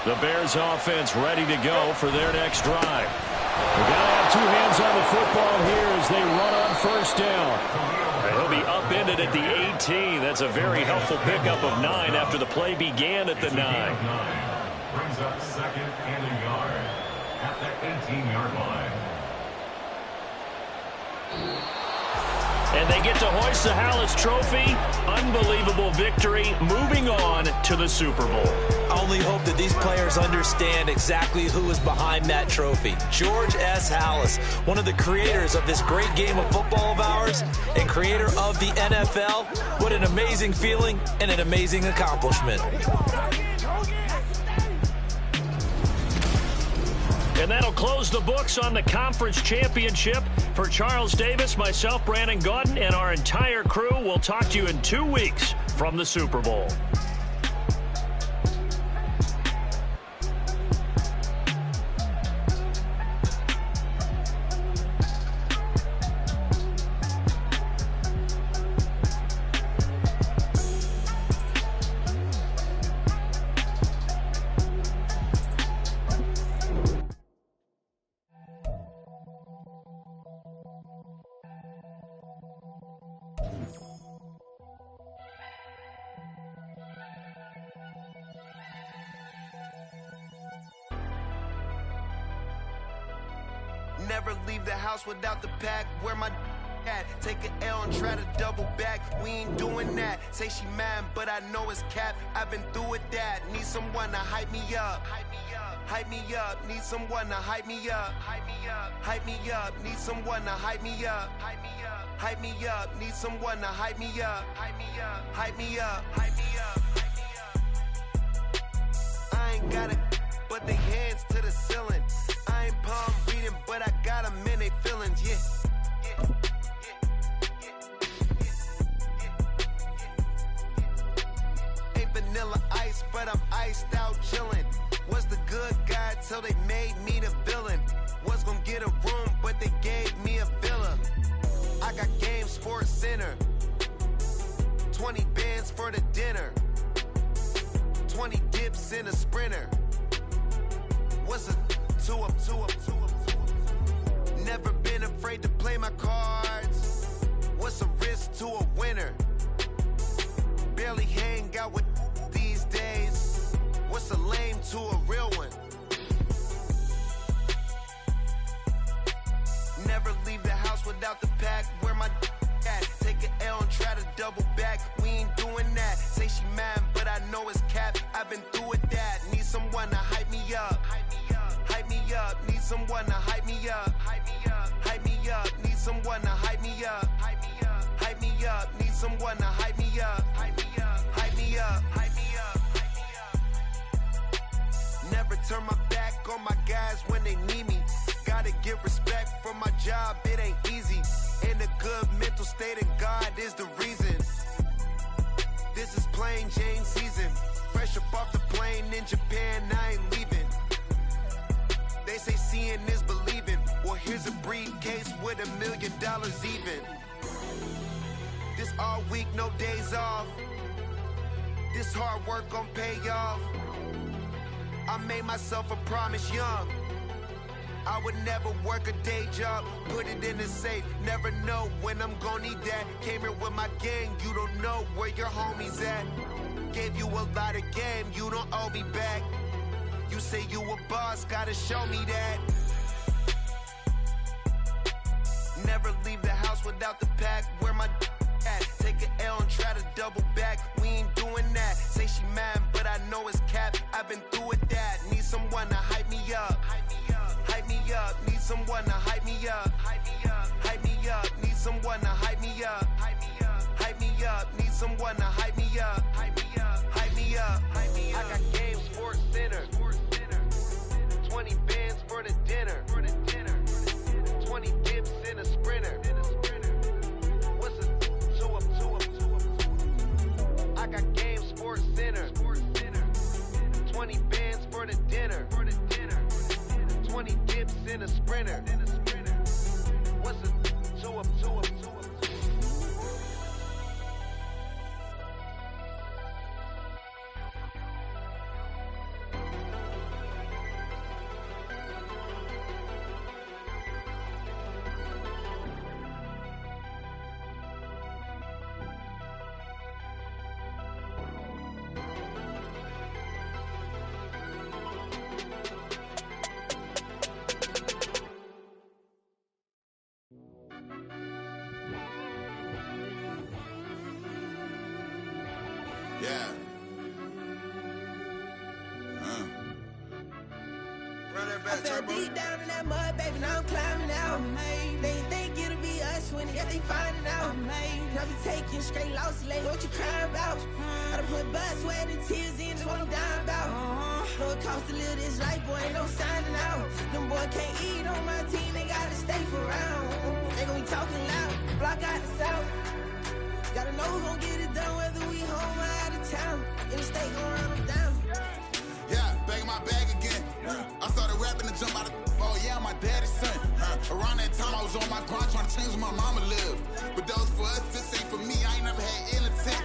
The Bears offense ready to go for their next drive. They've got to have 2 hands on the football here as they run on 1st down. And he'll be upended at the 18. That's a very helpful pickup of 9 after the play began at the 9. Brings up 2nd and a yard at the 18-yard line. And they get to hoist the Hallis Trophy. Unbelievable victory. Moving on to the Super Bowl. I only hope that these players understand exactly who is behind that trophy. George S. Hallis, one of the creators of this great game of football of ours and creator of the NFL. What an amazing feeling and an amazing accomplishment. And that'll close the books on the conference championship. For Charles Davis, myself, Brandon Gaudin, and our entire crew, we'll talk to you in 2 weeks from the Super Bowl. Never leave the house without the pack. Where my at? Take an L and try to double back. We ain't doing that. Say she mad, but I know it's cap. I've been through with that. Need someone to hype me up. Hype me up. Need someone to hype me up. Hype me up. Need someone to hype me up. Hype me up. Need someone to hype me up. Hype me up. Hype me up. I ain't got it, but they hands to the ceiling. I ain't palm reading, but I got them in they feelings, yeah. Ain't vanilla ice, but I'm iced out chillin'. Was the good guy till they made me the villain. Was gonna get a room, but they gave me a villa. I got Game Sports Center. 20 bands for the dinner. 20 dips in a Sprinter. What's a two up? Never been afraid to play my cards. What's a risk to a winner? Barely hang out with these days. What's a lame to a real one? Never leave the house without the pack. Where my at? Take an L and try to double back. We ain't doing that. Say she mad, but I know it's cap. I've been through with that. Need someone to hype me up. Hype me up. Need someone to hype me up. Hype me up. Need someone to hype me up. Hype me up. Need someone to hype me up. Hype me up. Never turn my back on my guys when they need me. Gotta give respect for from my job, it ain't easy. In a good mental state, and God is the reason. This is plain Jane season. Fresh up off the plane in Japan, I ain't leaving. They say seeing is believing. Well, here's a briefcase with $1 million even. This all week, no days off. This hard work gon' pay off. I made myself a promise young. I would never work a day job, put it in the safe. Never know when I'm gon' need that. Came here with my gang, you don't know where your homies at. Gave you a lot of game, you don't owe me back. You say you a boss, gotta show me that. Never leave the house without the pack. Where my at? Take an L and try to double back. We ain't doing that. Say she mad, but I know it's cap. I've been through with that. Need someone to hype me up. Hype me up. Need someone to hype me up. Hype me up. Need someone to hype me up. Hype me up. Need someone to hype me up. Hype me up. I got Game Sports Center. 20 bands for the dinner. 20 dips in a sprinter. What's a 2 up? I got Game Sports Center. 20 bands for the dinner. 20 dips in a sprinter. What's a 2 up? Yeah. Run that I back, fell turbo. deep down in that mud, baby, now I'm climbing out. They think it'll be us when yet they finding out. I be taking straight losses, lady, what you crying about? I done put blood, sweat, and tears in, that's what I'm dying about. Know it cost to live this life, boy, ain't no signing out. Them boy can't eat on my team, they gotta stay for round. They gon' be talking loud, block out the south. Gotta know who gon' get it done, whether we home or out of town. In the state, gon' run them down. Yeah, back in my bag again. I started rapping to jump out of. Oh yeah, my daddy's son. Around that time I was on my grind trying to change where my mama lived. But that was for us, this ain't for me. I ain't never had ill intent.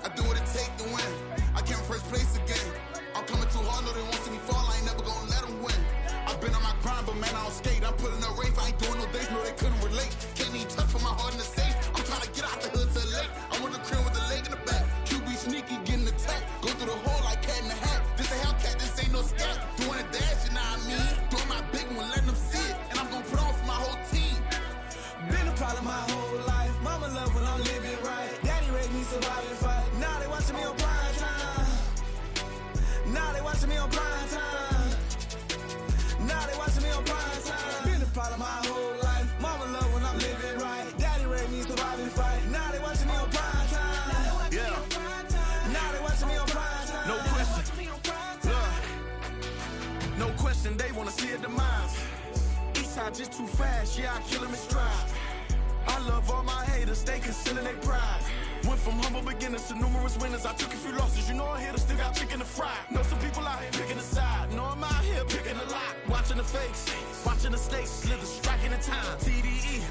I do what it take to win. I came first place again. I'm coming too hard, no they won't see me fall. I ain't never gonna let them win. I've been on my grind, but man I don't skate. I'm putting up race, I ain't doing no days, no they couldn't relate. Can't even touch for my heart in the safe. I'm trying to get out the hood to the lake. I'm with the crib with the leg in the back. QB sneaky, getting attacked. Go through the hole like cat in the hat. This a Hellcat, this ain't no scat. Doing a dash, you know what I mean? Doing my big one, letting them see it. And I'm gonna put on for my whole team. Been a problem my whole life. Mama love when I'm living right. Daddy raised me survive and fight. Now they watching me on prime time. Now they watching me on prime time. Now they watching me on prime time. Been a problem my whole life. Mama love when I'm living right. Daddy raised me survive and fight. Now they watching me on prime time. Yeah. Now they watching me on prime time. No question. No question, they wanna see a demise. Eastside just too fast, yeah, I kill him in stride. I love all my haters, they concealing their pride. Went from humble beginners to numerous winners. I took a few losses, you know I hit her, still got chicken to fry. Know some people out here picking a side. Know I'm out here picking a lot. Watching the fakes, watching the stakes, slither, striking the time. TDE,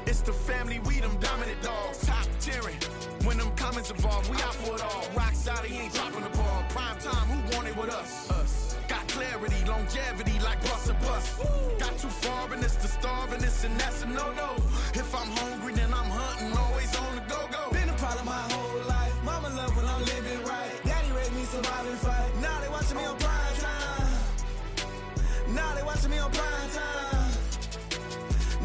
it's the family, we them dominant dogs. Top tiering, when them comments involved, we out for it all. Rock solid, he ain't dropping the ball. Prime time, who want it with us? Got clarity, longevity, like bust and bust. Got too far and it's the starving, this and that's a no-no. If I'm hungry, then I'm hunting, always on the go-go. Been a problem my whole life. Mama love when I'm living right. Daddy raised me survive and fight. Now they watching me on prime time. Now they watching me on prime time.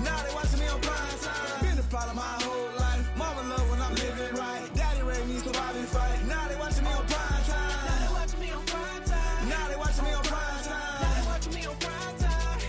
Now they watching me on prime time. Been a problem my whole life. Mama love when I'm living right. Daddy raised me survive and fight. Now they watching me on prime time. Now they watching me on prime time. Now they watching me on prime time. Now they watching me on prime time.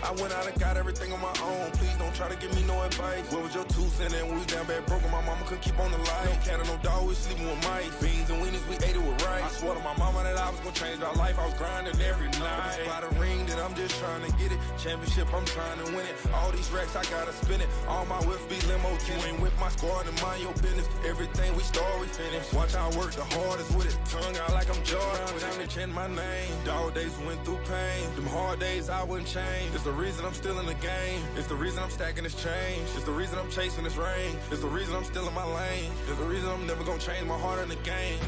I went out and got everything on my own. Please don't try to give me no advice. What was your 2 cents and we was down bad broken? My mama couldn't keep on the light. No cat or no dog, we sleeping with mice. Beans and weenies, we ate it with rice. I swore to my mama that I was gonna change our life. I was grinding every night. It's by the ring that I'm just trying to get it. Championship, I'm trying to win it. All these racks, I gotta spin it. All my whips be limo. You ain't with my squad and mind your business. Everything we start, we finish. Watch I work the hardest with it. Tongue out like I'm Jordan. Time to change my name. Dog days went through pain. Them hard days I wouldn't change. It's the reason I'm still in the game. It's the reason I'm stacking this change. It's the reason I'm chasing this rain. It's the reason I'm still in my lane. It's the reason I'm never gonna change my heart in the game.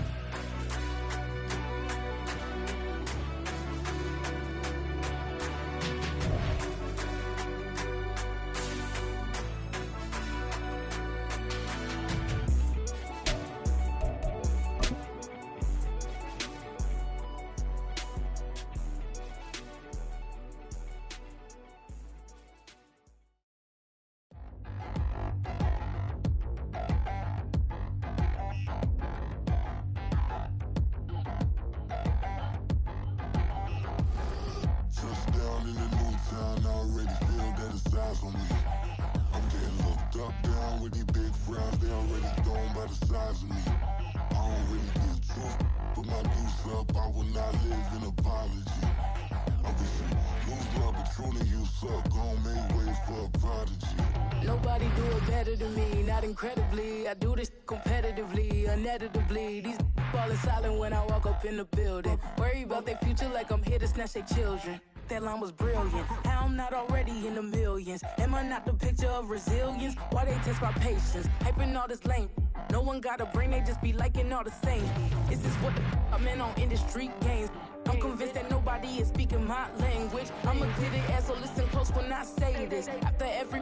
Nobody do it better than me, not incredibly. I do this competitively, uneditably. These falling silent when I walk up in the building. Worry about their future like I'm here to snatch their children. That line was brilliant. How I'm not already in the millions? Am I not the picture of resilience? Why they test my patience? Hyping all this lame. No one got a brain, they just be liking all the same. Is this what the I'm in on industry games? I'm convinced that nobody is speaking my language. I'm a good ass, so listen close when I say this. After every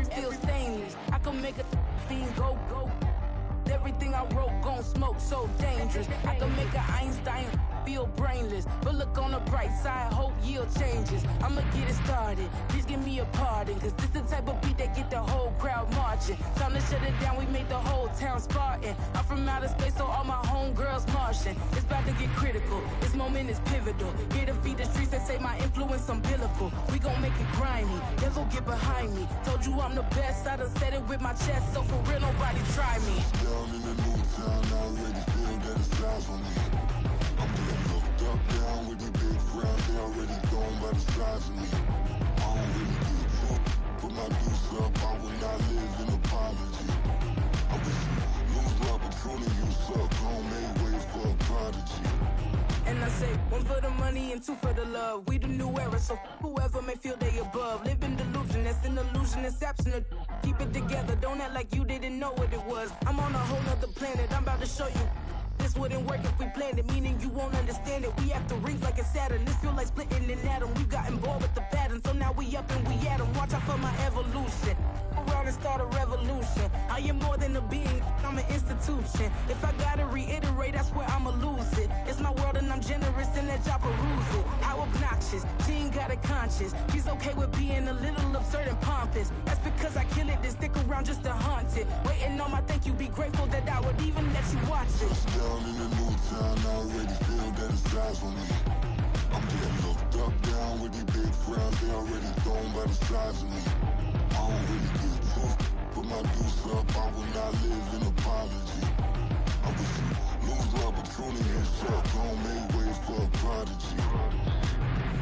feel stainless. I can make a fiend go. Everything I wrote gon' smoke, so dangerous. I can make an Einstein feel brainless. But look on the bright side, hope yield changes. I'ma get it started, please give me a pardon. Cause this the type of beat that get the whole crowd marching. Time to shut it down, we made the whole town Spartan. I'm from outer space, so all my homegirls Martian. It's about to get critical, this moment is pivotal. Here to feed the streets that say my influence umbilical. We gon' make it grimy, devil get behind me. Told you I'm the best, I done said it with my chest. So for real, nobody try me. Down in the new town, I already feel that it's eyes on me. I'm getting looked up, down with the big crowd. They already gone by the size of me. I don't really get drunk, put my deuce up. I will not live in apology. I wish you lose love, but truly you suck. Homemade way for a prodigy. And I say, 1 for the money and 2 for the love. We the new era, so whoever may feel they above. Live in delusion, that's an illusion, it's absent. Keep it together, don't act like you didn't know what it was. I'm on a whole nother planet, I'm about to show you. This wouldn't work if we planned it, meaning you won't understand it. We have to rings like a Saturn, this feel like splitting an atom. We got involved with the pattern, so now we up and we at 'em. Watch out for my evolution. Around and start a revolution. I am more than a being, I'm an institution. If I gotta reiterate, that's where I'ma lose it. It's my world and I'm generous and that y'all peruse it. How obnoxious, she ain't got a conscience. She's okay with being a little absurd and pompous. That's because I kill it, then stick around just to haunt it. Waiting on my thank you, be grateful that I would even let you watch it. Down in the new town, I already feel that it's eyes on me. I'm getting looked up, down with the big crowd. They already gone by the size of me. I don't really get drunk, put my deuce up. I will not live in apology. I wish you lose love, but truly you suck. Homemade way for a prodigy.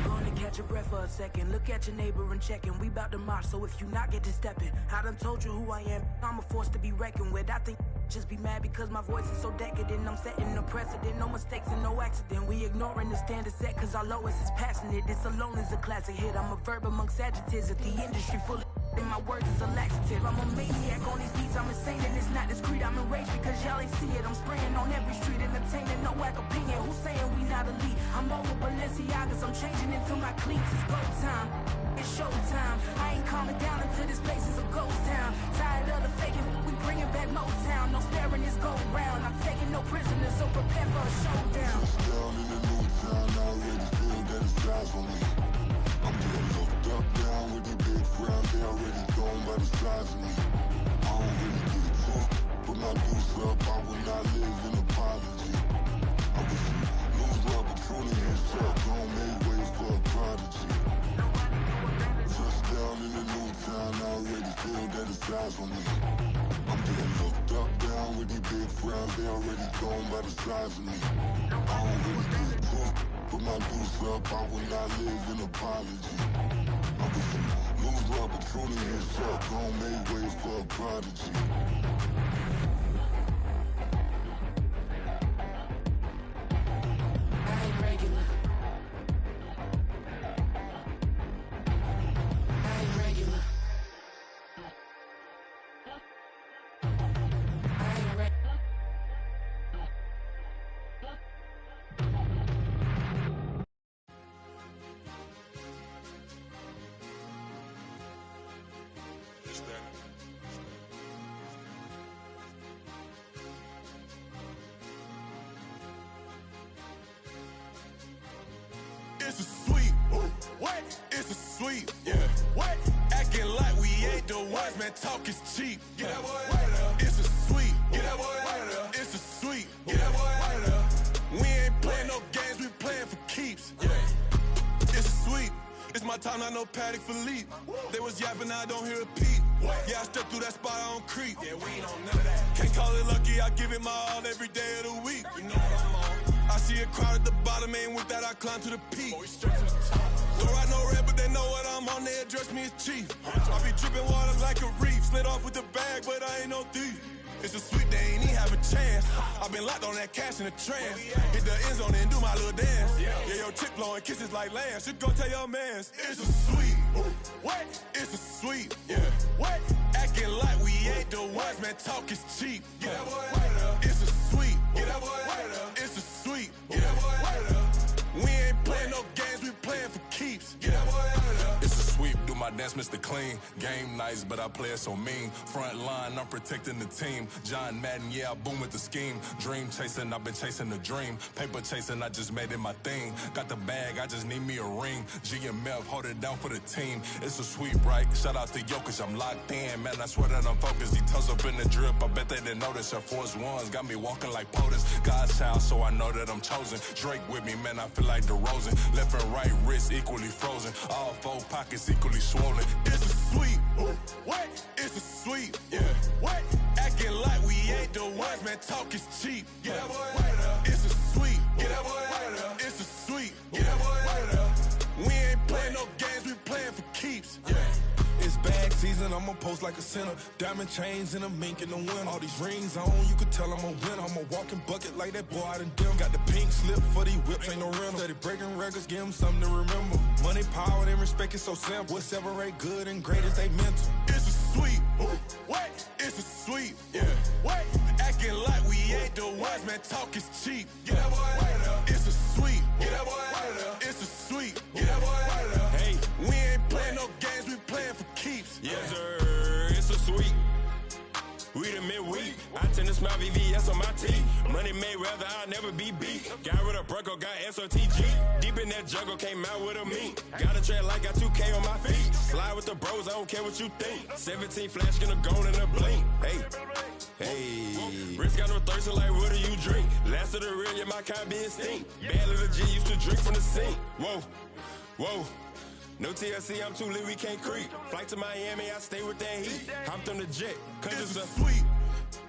Gonna catch your breath for a second. Look at your neighbor and checking. We bout to march, so if you not get to stepping. I done told you who I am. I'm a force to be reckoned with. I think just be mad because my voice is so decadent. I'm setting a precedent, no mistakes and no accident. We ignoring the standard set cause our lowest is passionate. This alone is a classic hit. I'm a verb amongst adjectives. If the industry full of and my words is a laxative. I'm a maniac on these beats, I'm insane and it's not discreet. I'm enraged because y'all ain't see it. I'm spraying on every street, entertaining, no whack opinion. Who's saying we not elite? I'm over Balenciagas, I'm changing into my cleats. It's go time, it's show time. I ain't calming down until this place is a ghost town. Tired of the faking, we bringing back Motown. No sparing this go round. I'm taking no prisoners, so prepare for a showdown. Down in the new town, I already feel that it's eyes on me. I'm getting looked up, down with the big crowd. They already gone by the size of me. I don't really get drunk, put my deuce up. I will not live in apology. I wish you lose love, but truly you suck. Homemade way for a prodigy. Just down in the new town, I feel that it's eyes on me. I'm getting looked up, down with these big frowns. They already gone by the size of me. I don't really get took, put my deuce up. I will not live in apology. I wish you lose my opportunity and suck. Gon' make way for a prodigy. It's a sweep. What? It's a sweep. Yeah. What? Acting like we ain't the ones, man. Talk is cheap. Get that boy out of there. It's a sweep. Get that boy out of there. It's a sweep. Get that boy out of there. We ain't playing no games. We playing for keeps. Yeah. It's a sweep. It's my time, not no Paddock Philippe. They was yapping, I don't hear a peep. Yeah, I step through that spot, I don't creep. Yeah, we ain't on none of that. Can't call it lucky, I give it my all every day of the week. You know what I'm on. I see a crowd at the bottom, ain't with that, I climb to the peak. Don't ride no red, but they know what I'm on, they address me as chief. I be dripping water like a reef, slid off with the bag, but I ain't no thief. It's a sweep, they ain't even have a chance. I been locked on that cash in a trance. Hit the end zone and do my little dance. Yeah, your chick blowing kisses like Lance. You go tell your mans. It's a sweep. What? It's a sweep. Yeah. What? Acting like we ain't the ones, man. Talk is cheap. Get that boy out of there. It's a sweep. Get that boy out of there. It's a sweep. Get that boy out of there. We ain't playing no games, we playing for keeps. Get that boy out of there. It's a sweep, do my dance, Mr. Clean. Game nice, but I play it so mean. Front line, I'm protecting the team. John Madden, yeah, I boom with the scheme. Dream chasing, I've been chasing the dream. Paper chasing, I just made it my thing. Got the bag, I just need me a ring. GMF, hold it down for the team. It's a sweep, right? Shout out to Jokic, I'm locked in. Man, I swear that I'm focused. He toes up in the drip, I bet they didn't notice. Air Force Ones got me walking like POTUS. God's child, so I know that I'm chosen. Drake with me, man, I feel like DeRozan. Left and right wrist equally frozen. All four pockets equally swollen. It's a sweep. What? It's a sweep. Yeah. What? Acting like we ain't the ones, man. Talk is cheap. Get that boy out of there. It's a sweep. Get that boy out of there. It's a sweep. Get that boy out of there. We ain't playing no games, we playing for keeps. Yeah. It's bag season, I'ma post like a sinner. Diamond chains and a mink in the wind. All these rings on, you could tell I'm a winner. I'm a walking bucket like that boy out in dim. Got the pink slip for these whips, ain't no rental. Steady breaking records, give them something to remember. Money, power, and respect is so simple. What separate good and great is they mental. It's a sweep. What? It's a sweep. Yeah. What? Acting like we ain't the ones, man. Talk is cheap. Get that boy out of there. It's a sweep. Get that boy out of there. It's a sweep. Get that boy out of there. Hey, we ain't playing no games, we playing for keeps. Yes, sir. It's a sweep. We the midweek. I tend to smile VVS on my teeth. Money made rather I'll never be beat. Got rid of Bronco, got SOTG. Deep in that jungle, came out with a meat. Got a tread like got 2K on my feet. Slide with the bros, I don't care what you think. 17 flash, gonna go in a blink. Hey. Wrist got no thirst, like what do you drink? Last of the real, yeah, my kind be extinct. Bad little G used to drink from the sink. Whoa, whoa. No TLC, I'm too lit, we can't creep. Flight to Miami, I stay with that heat. Hopped on the jet, cause it's a sweep.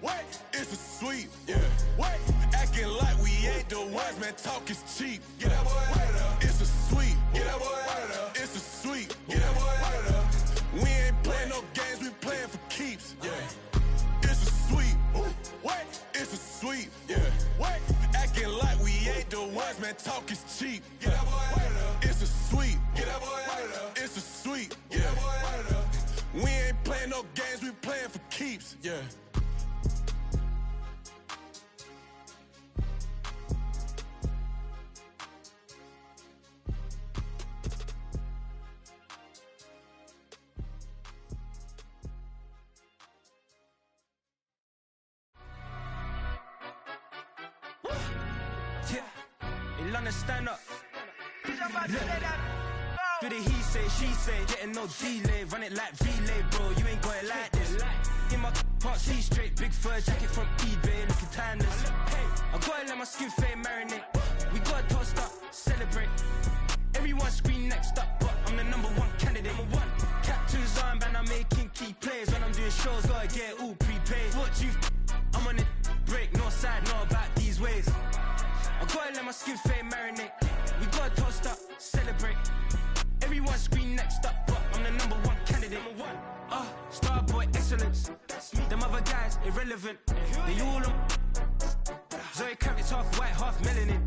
What? It's a sweep. Yeah. What? Acting like we ain't the ones, man. Talk is cheap. Get that boy out of there. It's a sweep. Get that boy out of there. It's a sweep. Get that boy out of there. We ain't playing no games, we playing for keeps. Yeah. It's a sweep. What? It's a sweep. Yeah. What? Acting like we ain't the ones, man. Talk is cheap. Get that boy out of there. It's a sweep. Get that boy out of there. It's a sweep. Get that boy out of there. We ain't playing no games, we playing for keeps. Yeah. Stand up. Do the he say, she say, getting no delay, run it like relay, bro. You ain't got it like this. In my can't see straight, big fur jacket from eBay, looking timeless. Hey, I gotta let my skin fade marinate. We gotta toast up, celebrate. Everyone scream next up, but I'm the #1 candidate. Captain's armband, I'm making key plays. doing shows, gotta get it all prepaid. What you I'm on it, break, no side, know about these ways. I gotta let my skin fade marinate. We gotta toast up, celebrate. Everyone scream next up, but I'm the #1 candidate. Star boy excellence. Them other guys irrelevant. They all on. Zoe Kravitz half white, half melanin.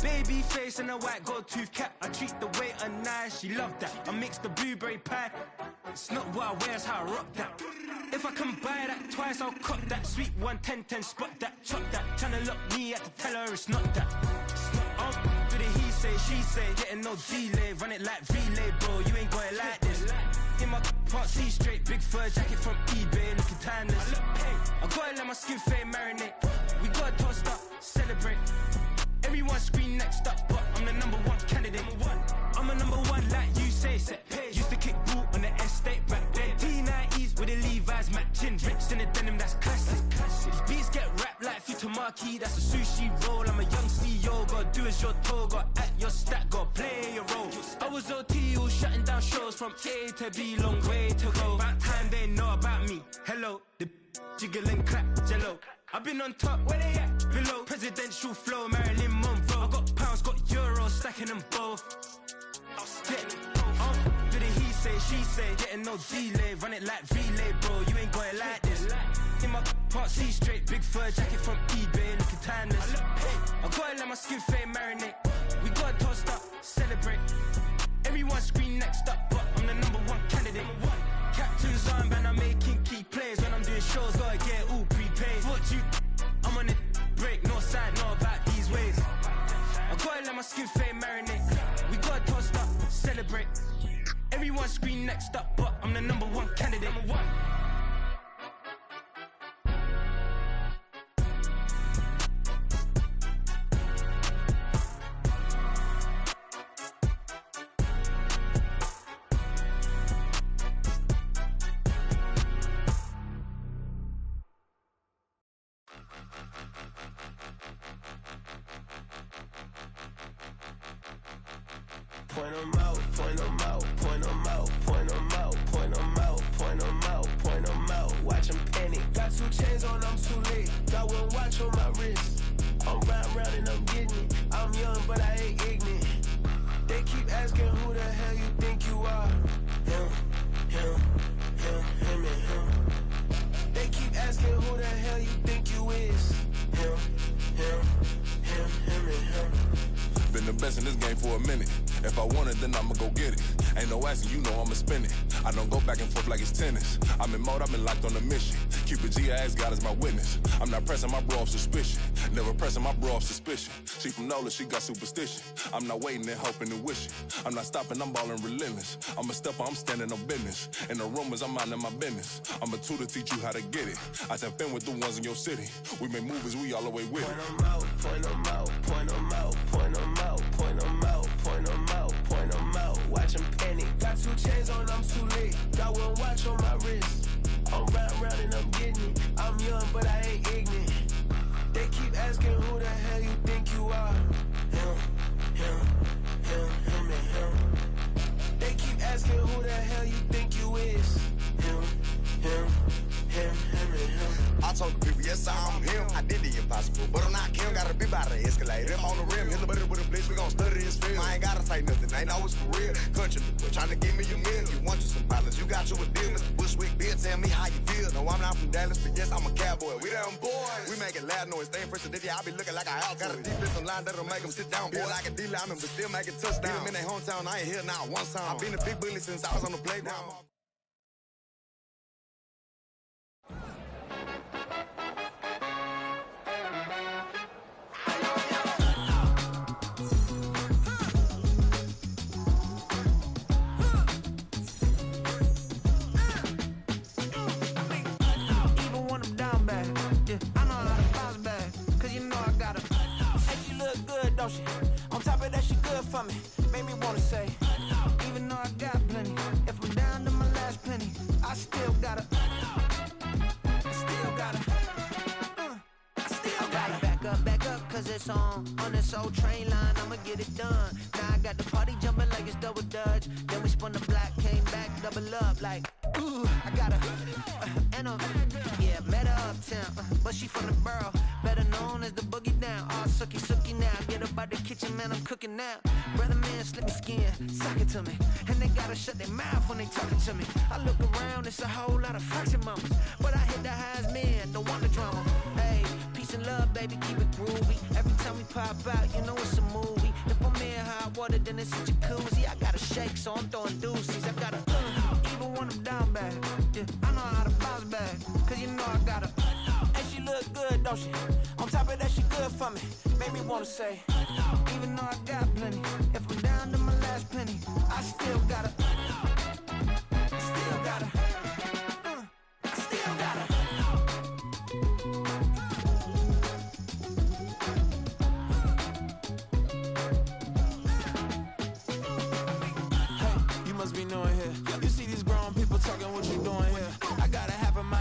Baby face and a white gold tooth cap. I treat the waiter nice, she loved that. I mix the blueberry pie. It's not what I wear, it's how I rock that. If I can buy that twice, I'll cut that. Sweet 110, spot that, chop that. Tryna lock me at the tell her it's not that. Do the he say, she say, getting no delay. Run it like relay, bro, you ain't got it like this. In my part C straight, big fur jacket from eBay, looking timeless. I gotta let my skin fade marinate. We gotta toast up, celebrate. Everyone scream next up, but I'm the #1 candidate. I'm a #1 like you say, set pace. Used to kick boot on the estate back then. T90s with the Levi's matching. Rips in the denim, that's classic. Beats get wrapped like Futamaki, that's a sushi roll. I'm a young CEO, gotta do as you're told. Gotta act your stat, gotta play your role. I was OT, all shutting down shows from A to B, long way to go. About time they know about me. Hello, the jiggle and clap, jello. I've been on top, where they at? Below. Presidential flow, Marilyn Monroe. I got pounds, got euros, stacking them both. Do the he say, she say, getting no delay. Run it like relay, bro, you ain't got it like this. In my part C straight, big fur jacket from eBay, looking timeless. I gotta let my skin fade marinate. We gotta toast up, celebrate. Everyone scream next up, but I'm the #1 candidate. Captain's armband, I'm making key plays. When I'm doing shows, gotta get it all prepaid. What you, I'm on it, break, no side, know about these ways. I gotta let my skin fade marinate. We gotta toast up, celebrate. Everyone scream next up, but I'm the #1 candidate. Point 'em out, point 'em out, point 'em out, point 'em out, point 'em out, point 'em out, point 'em out. Watch 'em panic. Got 2 chains on, I'm too late. Got 1 watch on my wrist. I'm round and I'm getting it. I'm young, but I ain't ignorant. They keep asking who the hell you think you are. Him, and him. They keep asking who the hell you think you is. Him, and him. Been the best in this game for a minute. If I want it, then I'ma go get it. Ain't no asking, you know I'ma spin it. I don't go back and forth like it's tennis. I'm in mode, I've been locked on a mission. Keep it G, I ask God as my witness. I'm not pressing my bro off suspicion. Never pressing my bro off suspicion. She from NOLA, she got superstition. I'm not waiting and hoping and wishing. I'm not stopping, I'm balling relentless. I'm a stepper, I'm standing on business. In the rumors, I'm minding my business. I'm a tutor, teach you how to get it. I said, fin with the ones in your city. We make movies, we all the way with it. Point 'em out, point 'em out, point 'em out, point 'em out, point 'em out, point 'em out, point 'em out. Watch 'em panic. Got 2 chains on, I'm too late. Got 1 watch on my wrist. I'm round and I'm getting it. I'm young, but I ain't ignorant. They keep asking who the hell you think you are. Him, and him. They keep asking who the hell you think you is. Him, and him. I told the people, yes, I'm him. I did the impossible, but I'm not Kim. Gotta be by the escalator. On the rim, hit the butter with a blitz. We gon' study this film. I ain't gotta say nothing. Ain't always for real. Country people trying to give me a meal. You want you some violence. You got you a deal. Mr. Bushwick, Bill, tell me how you feel. No, I'm not from Dallas, but yes, I'm a cowboy. We them boys. We making loud noise. Staying fresh to this year. I be looking like a house. Got a defensive line that'll make them sit down. Boy, like a D lineman, but still making touchdowns. Beat them in their hometown. I ain't here now one time. I've been a big bully since I was on the playground. Don't she? On top of that, she good for me. Made me wanna say, even though I got plenty, if I'm down to my last penny, I still gotta back up, cause it's on this old train line, I'ma get it done. Now I got the party jumping like it's double dutch. Then we spun the block, came back, double up like I got yeah, met her uptown, but she from the borough, better known as the boogie down. All sookie now, get up out the kitchen, man, I'm cooking now. Brother man, slip me skin, suck it to me, and they gotta shut their mouth when they talking to me. I look around, it's a whole lot of fraction mamas, but I hit the highs, man, don't want the drama. Hey, peace and love, baby, keep it groovy. Every time we pop out, you know it's a movie. If I'm in hot water, then it's a jacuzzi. I gotta shake, so I'm throwing deuces. I gotta even when I'm down bad. Yeah, I know how to bounce back, cause you know I gotta. And she look good, don't she? On top of that, she good for me. Made me wanna say, even though I got plenty, if I'm down to my last penny, I still gotta. I still gotta. I still gotta. Hey, you must be knowing here.